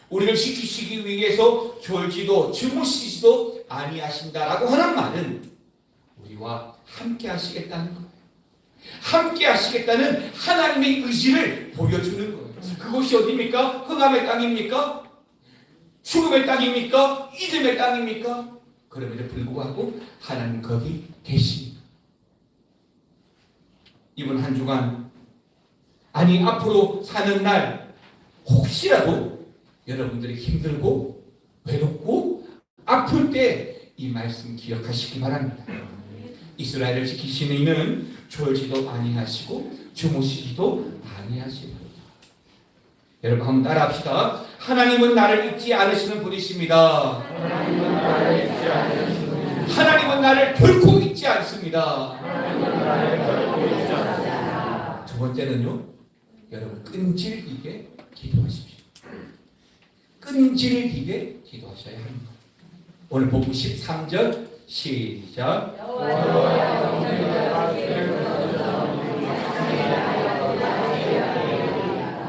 우리를 지키시기 위해서 졸지도 주무시지도 아니하신다라고 하는 말은 우리와 함께 하시겠다는 거예요. 함께 하시겠다는 하나님의 의지를 보여주는 거예요. 그곳이 어디입니까? 흑암의 땅입니까? 죽음의 땅입니까? 이즘의 땅입니까? 그럼에도 불구하고 하나님 거기 계십니다. 이번 한 주간, 아니 앞으로 사는 날 혹시라도 여러분들이 힘들고 외롭고 아플 때 이 말씀 기억하시기 바랍니다. 이스라엘을 지키시는 이는 졸지도 아니하시고 주무시지도 아니하시리로다. 여러분 한번 따라합시다. 하나님은 나를 잊지 않으시는 분이십니다. 하나님은 나를 결코 잊지 않습니다. 두 번째는요, 여러분 끈질기게 기도하십시오. 끈질기게 기도하셔야 합니다. 오늘 복음 13절 시작.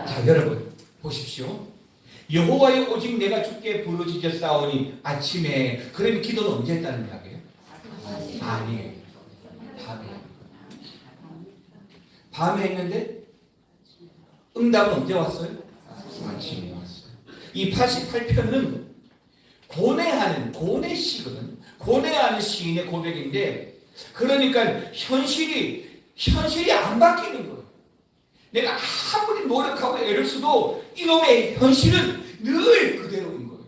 자, 여러분 보십시오. 여호와여 오직 내가 주께 부르짖었사오니 아침에. 그러면 기도는 언제 했다는 이야기예요? 아니에요. 밤에 했는데 응답은 언제 왔어요? 아침에 왔어요. 이 88편은 고뇌시거든. 고뇌하는 시인의 고백인데, 그러니까 현실이 안 바뀌는 거예요. 내가 아무리 노력하고 애를 써도 이놈의 현실은 늘 그대로인 거예요.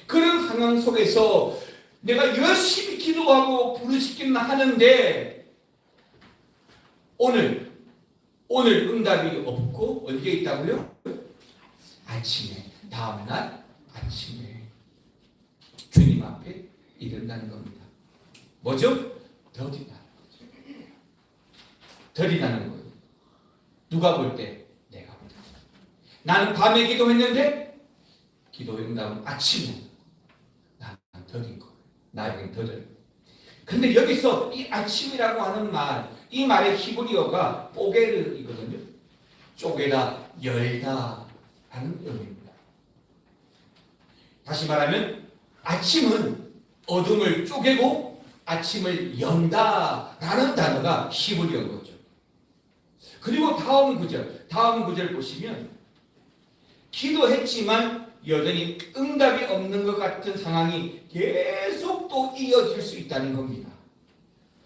그런 상황 속에서 내가 열심히 기도하고 부르짖기는 하는데 오늘 응답이 없고 언제 있다고요? 아침에, 다음 날 아침에 주님 앞에 이른다는 겁니다. 뭐죠? 더디다는 거예요. 누가 볼 때? 내가 볼 때. 나는 밤에 기도했는데 기도의 응답은 아침에. 나는 더딘 거예요. 나에겐 더뎌요. 근데 여기서 이 아침이라고 하는 말, 이 말의 히브리어가 뽀게르이거든요. 쪼개다, 열다 하는 의미입니다. 다시 말하면 아침은 어둠을 쪼개고 아침을 연다라는 단어가 히브리어인 거죠. 그리고 다음 구절 보시면 기도했지만 여전히 응답이 없는 것 같은 상황이 계속 또 이어질 수 있다는 겁니다.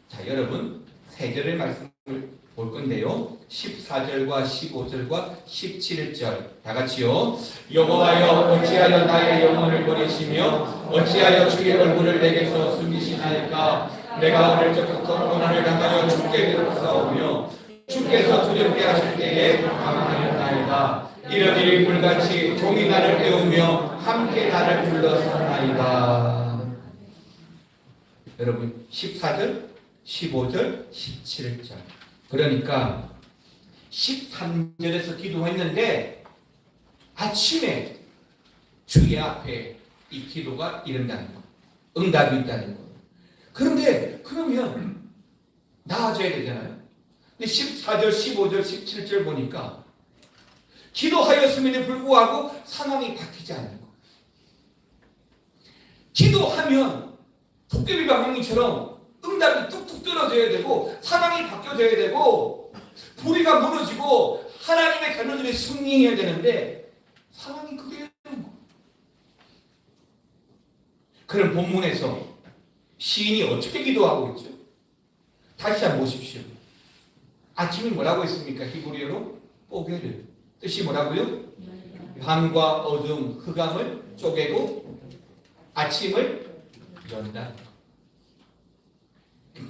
자, 여러분 세 절의 말씀을 볼 건데요. 14절과 15절과 17절 다 같이요. 여호와여 어찌하여 나의 영혼을 버리시며 어찌하여 주의 얼굴을 내게서 숨기시나이까. 내가 오늘 적부터 고난을 당하여 주께 배웠사오며 주께서 두렵게 하실 때에 당하였나이다. 이런 일이 불같이 종이 나를 깨우며 함께 나를 불러서나이다. 여러분 14절, 15절, 17절. 그러니까 13절에서 기도했는데 아침에 주의 앞에 이 기도가 이른다는 거, 응답이 있다는 거. 그런데 그러면 나아져야 되잖아요. 근데 14절, 15절, 17절 보니까 기도하였음에도 불구하고 상황이 바뀌지 않는 거. 기도하면 도깨비 방망이처럼 응답이 뚝뚝 떨어져야 되고 상황이 바뀌어져야 되고 불의가 무너지고 하나님의 가르침에 승리해야 되는데 상황이 그대로인 거. 그럼 본문에서 시인이 어떻게 기도하고 있죠? 다시 한번 보십시오. 아침이 뭐라고 했습니까? 히브리어로 뽀게르. 뜻이 뭐라고요? 밤과 어둠, 흑암을 쪼개고 아침을 연다.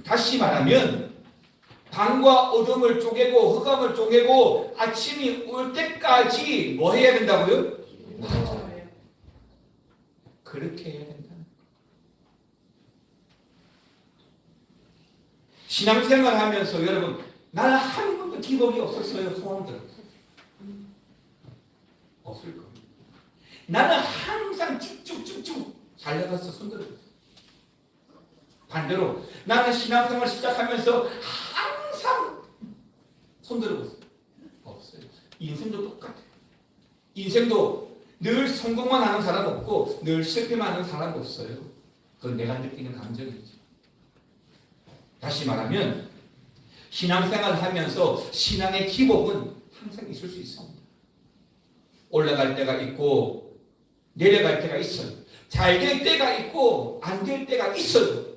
다시 말하면 밤과 어둠을 쪼개고 흑암을 쪼개고 아침이 올 때까지 뭐 해야 된다고요? 맞아요. 그렇게 해야 된다. 신앙생활 하면서 여러분 나는 한 번도 기복이 없었어요. 소원 들었어요. 없을 겁니다. 나는 항상 쭉쭉쭉쭉 잘 나갔어. 손들었어요. 반대로 나는 신앙생활 시작하면서 항상 손들어봤어요. 없어요. 인생도 똑같아요. 인생도 늘 성공만 하는 사람 없고 늘 실패만 하는 사람 없어요. 그건 내가 느끼는 감정이죠. 다시 말하면 신앙생활을 하면서 신앙의 기복은 항상 있을 수 있습니다. 올라갈 때가 있고 내려갈 때가 있어요. 잘 될 때가 있고 안 될 때가 있어요.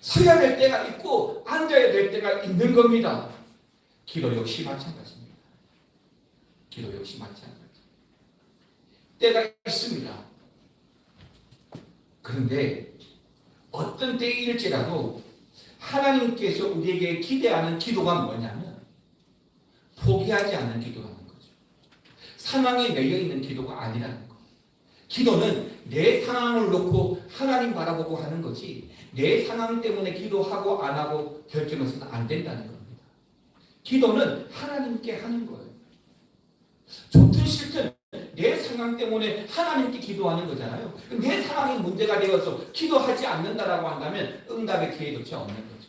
서야 될 때가 있고 앉아야 될 때가 있는 겁니다. 기도 역시 마찬가지입니다. 기도 역시 마찬가지. 때가 있습니다. 그런데 어떤 때일지라도 하나님께서 우리에게 기대하는 기도가 뭐냐면 포기하지 않는 기도하는 거죠. 상황에 매여있는 기도가 아니라는 거. 기도는 내 상황을 놓고 하나님 바라보고 하는 거지 내 상황 때문에 기도하고 안 하고 결정해서는 안 된다는 겁니다. 기도는 하나님께 하는 거예요. 좋든 싫든 내 상황 때문에 하나님께 기도하는 거잖아요. 내 상황이 문제가 되어서 기도하지 않는다라고 한다면 응답의 기회조차 없는 거죠.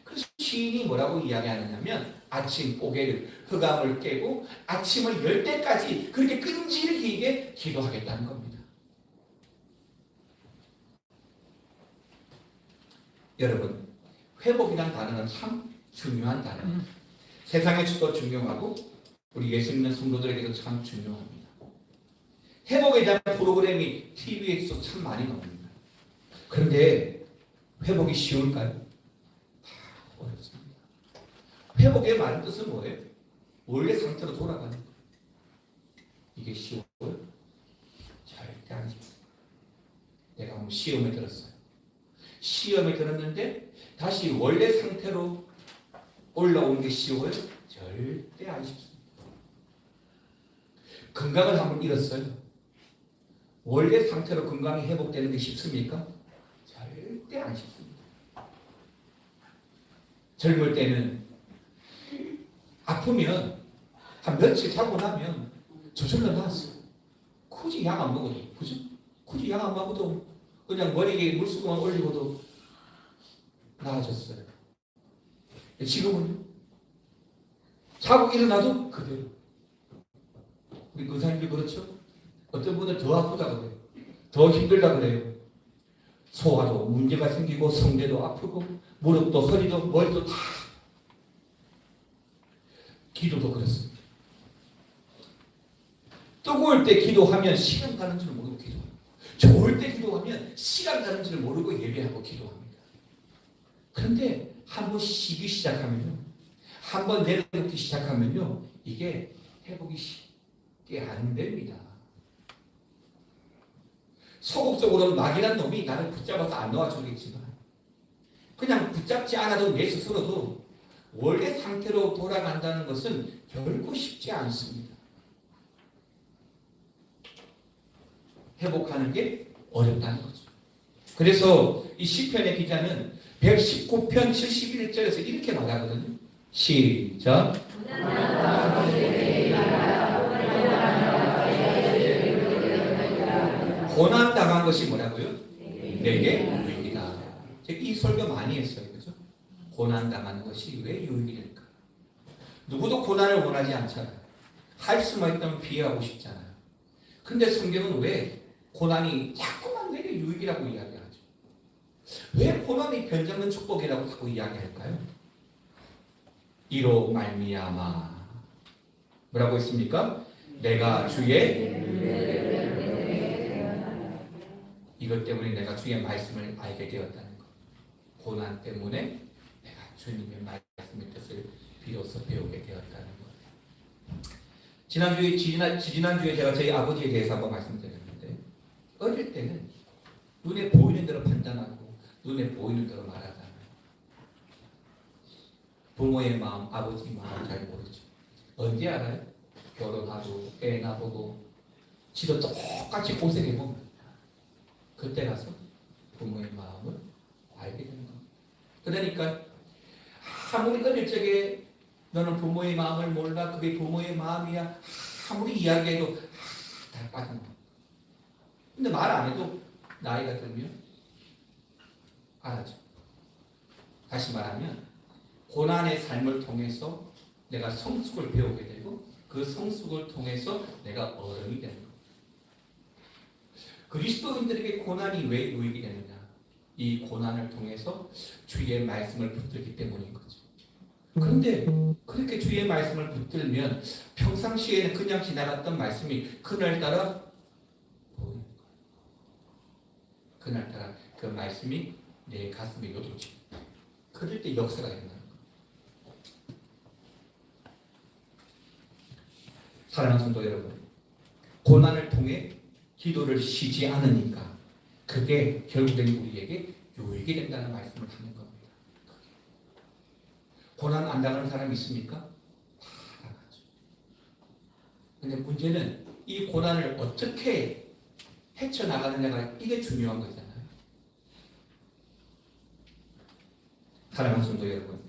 그래서 시인이 뭐라고 이야기하느냐면 아침 뽀개를 흑암을 깨고 아침을 열 때까지 그렇게 끈질기게 기도하겠다는 겁니다. 여러분 회복이라는 단어는 참 중요한 단어입니다. 세상에서도 중요하고 우리 예수 믿는 성도들에게도 참 중요합니다. 회복에 대한 프로그램이 TV에서 참 많이 나옵니다. 그런데 회복이 쉬울까요? 다 어렵습니다. 회복의 많은 뜻은 뭐예요? 원래 상태로 돌아가는 거예요. 이게 쉬워요? 절대 안 쉽습니다. 내가 한번 시험에 들었어요. 시험에 들었는데 다시 원래 상태로 올라오는 게 쉬워요? 절대 안 쉽습니다. 건강을 한번 잃었어요. 원래 상태로 건강이 회복되는 게 쉽습니까? 절대 안 쉽습니다. 젊을 때는 아프면 한 며칠 자고 나면 저절로 나았어요. 굳이 약 안 먹어도, 그죠? 굳이 약 안 먹어도 그냥 머리에 물수건만 올리고도 나아졌어요. 지금은 자고 일어나도 그대로. 우리 의사님들 그렇죠? 어떤 분은 더 아프다 그래요. 더 힘들다 그래요. 소화도 문제가 생기고 성대도 아프고 무릎도 허리도 머리도 다. 기도도 그렇습니다. 뜨거울 때 기도하면 시간 가는 줄 모르고 기도합니다. 좋을 때 기도하면 시간 가는 줄 모르고 예배하고 기도합니다. 그런데 한번 쉬기 시작하면요. 한번 내려놓기 시작하면요. 이게 회복이 쉽게 안 됩니다. 소극적으로는 막이란 놈이 나를 붙잡아서 안 놓아주겠지만 그냥 붙잡지 않아도 내 스스로도 원래 상태로 돌아간다는 것은 결코 쉽지 않습니다. 회복하는 게 어렵다는 거죠. 그래서 이 시편의 기자는 119편 71절에서 이렇게 말하거든요. 시작. 고난 당한 것이 뭐라고요? 내게 유익이다. 제가 이 설교 많이 했어요. 그죠? 고난 당하는 것이 왜 유익이 될까? 누구도 고난을 원하지 않잖아요. 할 수만 있다면 피하고 싶잖아요. 근데 성경은 왜 고난이 자꾸만 내게 유익이라고 이야기하죠? 왜 고난이 변장된 축복이라고 자꾸 이야기할까요? 이로 말미암아 뭐라고 했습니까? 내가 주의 이것 때문에 내가 주의 말씀을 알게 되었다는 것. 고난 때문에 내가 주님의 말씀의 뜻을 비로소 배우게 되었다는 것. 지난주에 제가 저희 아버지에 대해서 한번 말씀드렸는데 어릴 때는 눈에 보이는 대로 판단하고 눈에 보이는 대로 말하잖아요. 부모의 마음, 아버지 마음 잘 모르죠. 언제 알아요? 결혼하고 애 낳고 지도 똑같이 고생해보면 그때 가서 부모의 마음을 알게 되는 겁니다. 그러니까 아무리 어릴 적에 너는 부모의 마음을 몰라 그게 부모의 마음이야 아무리 이야기해도 다 빠져나와. 근데 말 안 해도 나이가 들면 알아죠. 다시 말하면 고난의 삶을 통해서 내가 성숙을 배우게 되고 그 성숙을 통해서 내가 어른이 되는 겁니다. 그리스도인들에게 고난이 왜 유익이 되느냐? 이 고난을 통해서 주의 말씀을 붙들기 때문인 거죠. 그런데 그렇게 주의 말씀을 붙들면 평상시에는 그냥 지나갔던 말씀이 그날따라 보이는 거예요. 그날따라 그 말씀이 내 가슴에 요동칩니다. 그럴 때 역사가 일어나는 거예요. 사랑하는 성도 여러분, 고난을 통해 기도를 쉬지 않으니까 그게 결국엔 우리에게 유익이 된다는 말씀을 하는 겁니다. 고난 안 당하는 사람이 있습니까? 다 당하죠. 근데 문제는 이 고난을 어떻게 헤쳐나가느냐가 이게 중요한 거잖아요. 사랑하는 성도 여러분,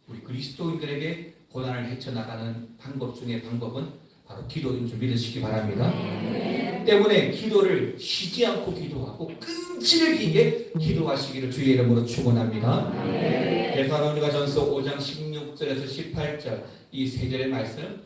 우리 그리스도인들에게 고난을 헤쳐나가는 방법 중에 방법은 바로 기도인 줄 믿으시기 바랍니다. 때문에 기도를 쉬지 않고 기도하고 끈질기게 기도하시기를 주의 이름으로 축원합니다. 데살로니가전서 5장 16절에서 18절 이 세 절의 말씀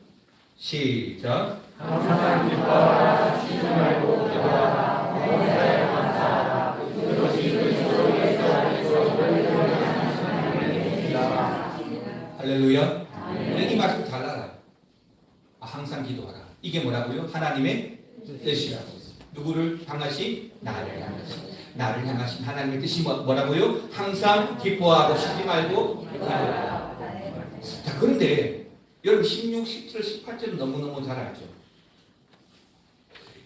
시작. 항상 기뻐하라 쉬지 말고 기도하라 범사에 감사하라 그것이 그리스도 예수 안에서 너희를 위하는 하나님의 뜻이라. 할렐루야. 바로 하나님의 뜻이라고 했습니다. 누구를 향하신? 나를 향하신. 나를 향하신 하나님의 뜻이 뭐라고요? 항상 기뻐하고 쉬지 말고 기도하라. 자, 그런데 여러분 16, 17, 18절은 너무너무 잘 알죠.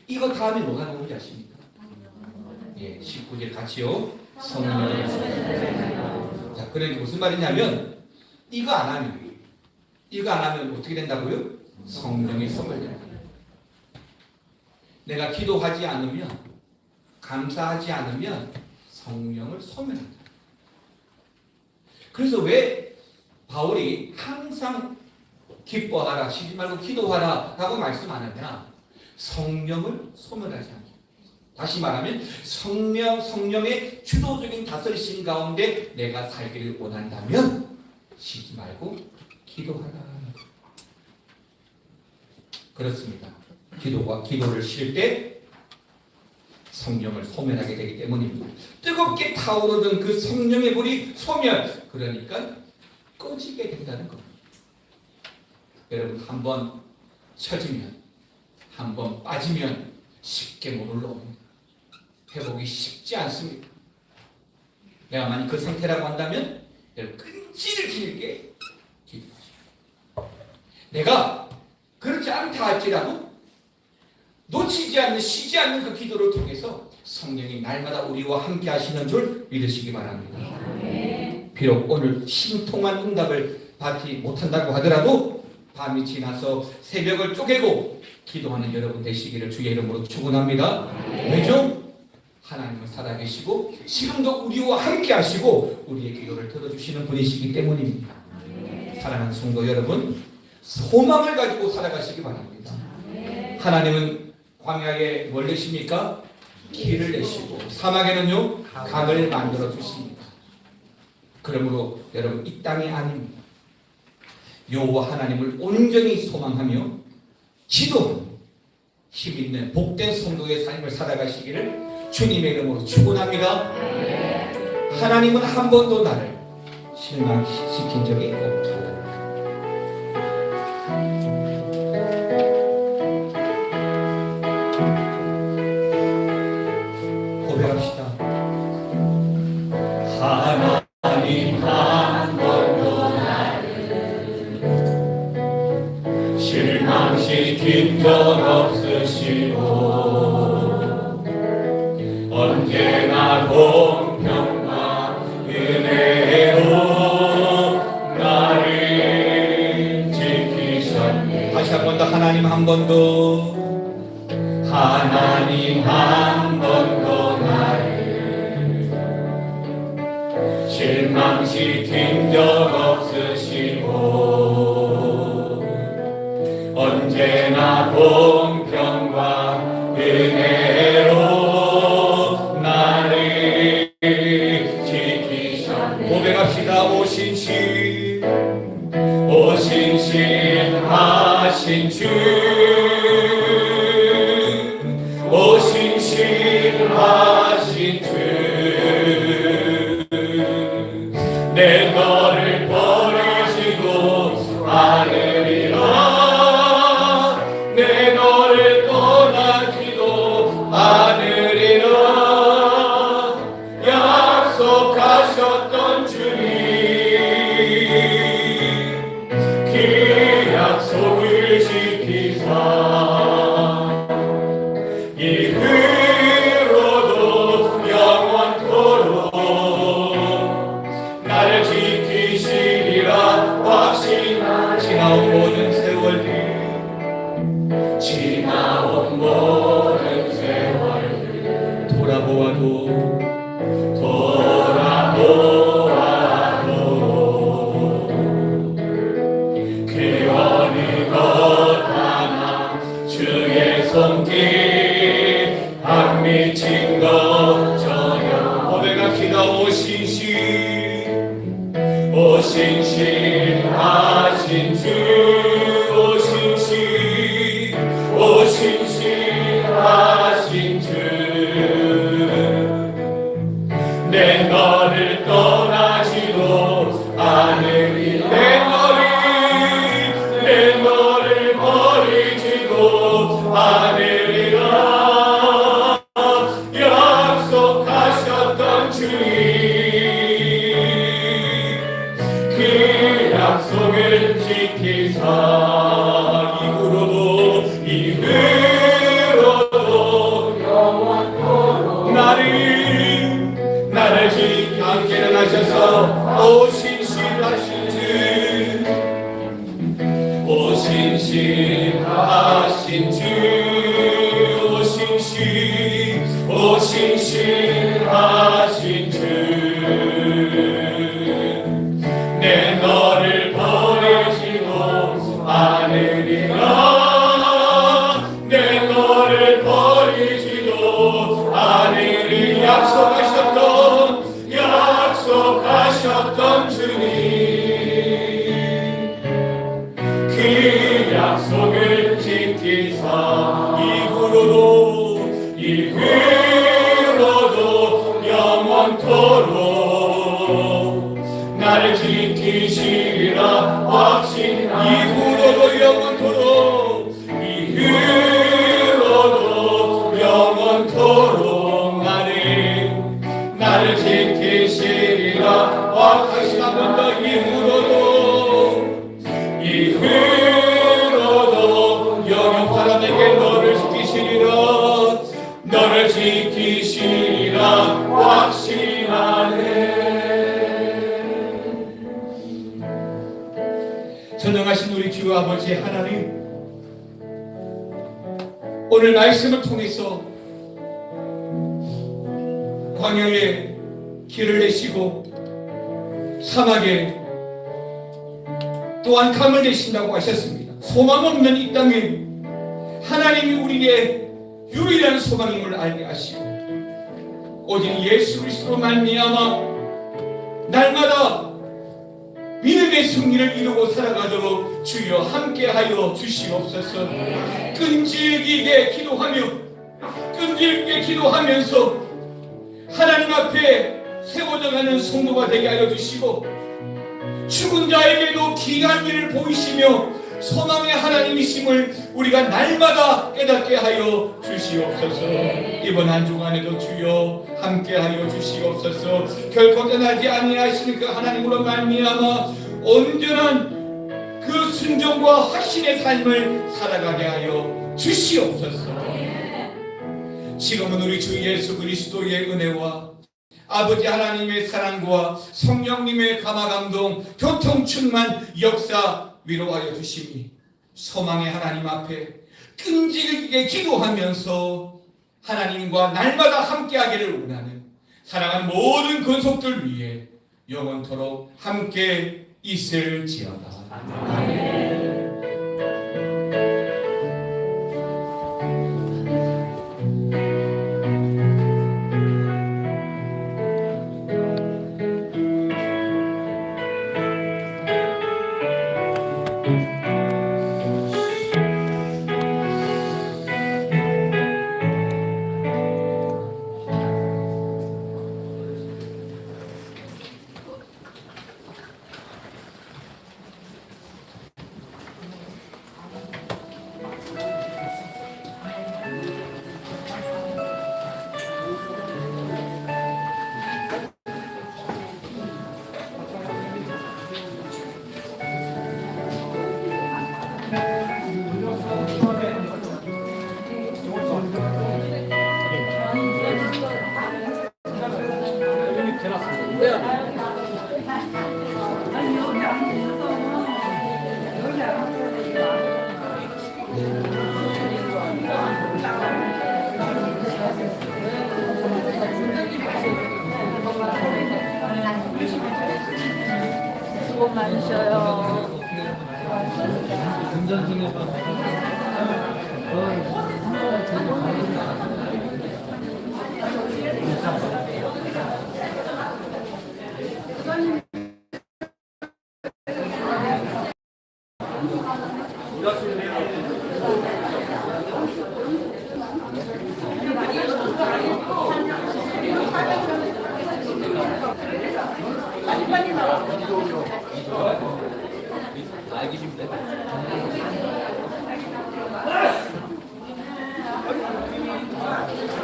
이거 다음에 뭐가 나오는지 아십니까? 예, 19절 같이요. 성령을. 자, 그러니까 무슨 말이냐면 이거 안 하면 어떻게 된다고요? 성령이 소멸된다. 내가 기도하지 않으면, 감사하지 않으면 성령을 소멸한다. 그래서 왜 바울이 항상 기뻐하라, 쉬지 말고 기도하라 라고 말씀 안 하냐? 성령을 소멸하지 않게. 다시 말하면 성령의 주도적인 다스리심 가운데 내가 살기를 원한다면 쉬지 말고 기도하라. 그렇습니다. 기도를 쉴 때 성령을 소멸하게 되기 때문입니다. 뜨겁게 타오르던 그 성령의 불이 소멸, 그러니까 꺼지게 된다는 겁니다. 여러분, 한번 처지면, 한번 빠지면 쉽게 못 올라옵니다. 회복이 쉽지 않습니다. 내가 만약 그 상태라고 한다면 여러분 끈질을 길게 기도하십시오. 내가 그렇지 않다 할지라도 놓치지 않는, 쉬지 않는 그 기도를 통해서 성령이 날마다 우리와 함께 하시는 줄 믿으시기 바랍니다. 비록 오늘 신통한 응답을 받지 못한다고 하더라도 밤이 지나서 새벽을 쪼개고 기도하는 여러분 되시기를 주의 이름으로 축원합니다. 왜죠? 하나님은 살아계시고 지금도 우리와 함께 하시고 우리의 기도를 들어주시는 분이시기 때문입니다. 사랑하는 성도 여러분, 소망을 가지고 살아가시기 바랍니다. 하나님은 광야에 뭘 내십니까? 길을 내시고 사막에는요 강을 만들어 주십니다. 그러므로 여러분 이 땅이 아닙니다. 여호와 하나님을 온전히 소망하며 기도하는 힘있는 복된 성도의 삶을 살아가시기를 주님의 이름으로 축원합니다. 하나님은 한 번도 나를 실망시킨 적이 없다. 고백합시다. 하나님 한 번도 나를 실망시킨 적 없으시고 언제나 공평과 은혜로 나를 지키셨네. 다시 한 번 더 하나님 한 번도 하나님 한 번도 나를 실망시킨 적 없으시고 언제나 공평과 은혜로 나를 지키셨네. 고백합시다. 오신신 오신신하신 주 오신신하신 주 내 너를 버리지도 않으리라 내 너를 떠나지도 않으리라 약속하셨던 주님 그 약속을 지키사 이후로도 영원토록 나를 지키시리라 확신하 지나온 모든 세월들 지나온 모든 세월들 돌아보아도 그 어느 것 하나 주의 손길 안 미친 것 전혀 고백합시다. 오신신하신 주 오신신하신 주 내 너를 떠나지도 않으리 내 너를 버리지도 않으리 나를 지켜 함께 일어나셔서 오신실하신 주 오신실하신 주 오신실하신 주 내 너를 버리지도 않으리라 내 너를 버리지도 않으리 약속하셨던 주님 그 약속을 지키사 이후로도 영원토록 나를 지키시리라 확신 이후로도 영원토록 나를 지키시리라 확신 한 번 더 이후로도 영영 사람에게 너를 지키시리라 확신하네. 전능하신 우리 주 아버지 하나님, 오늘 말씀을 통해서 광야에 길을 내시고 사막에 또한 강을 내신다고 하셨습니다. 소망 없는 이 땅에 하나님이 우리의 유일한 소망임을 알게 하시고 오직 예수 그리스도로 말미암아 날마다 믿음의 승리를 이루고 살아가도록 주여 함께하여 주시옵소서. 끈질기게 기도하면서 하나님 앞에 세워져 가는 성도가 되게 하여 주시고 죽은 자에게도 귀한 일을 보이시며 소망의 하나님이심을 우리가 날마다 깨닫게 하여 주시옵소서. 이번 한 주간에도 주여 함께하여 주시옵소서. 결코 떠나지 아니하시는 그 하나님으로 말미암아 온전한 그 순종과 확신의 삶을 살아가게 하여 주시옵소서. 지금은 우리 주 예수 그리스도의 은혜와 아버지 하나님의 사랑과 성령님의 감화감동 교통 충만 역사 위로하여 주시니 소망의 하나님 앞에 끈질기게 기도하면서 하나님과 날마다 함께하기를 원하는 사랑하는 모든 권속들 위해 영원토록 함께 있을지어다. 아멘. 수고 많으셔요.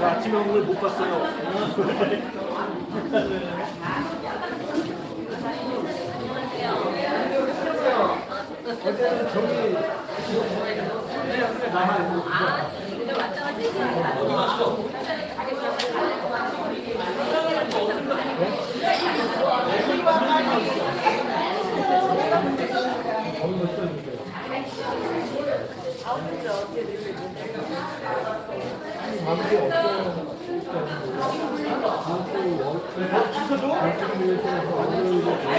아침에 오늘 못 봤어요. 근데 왔다가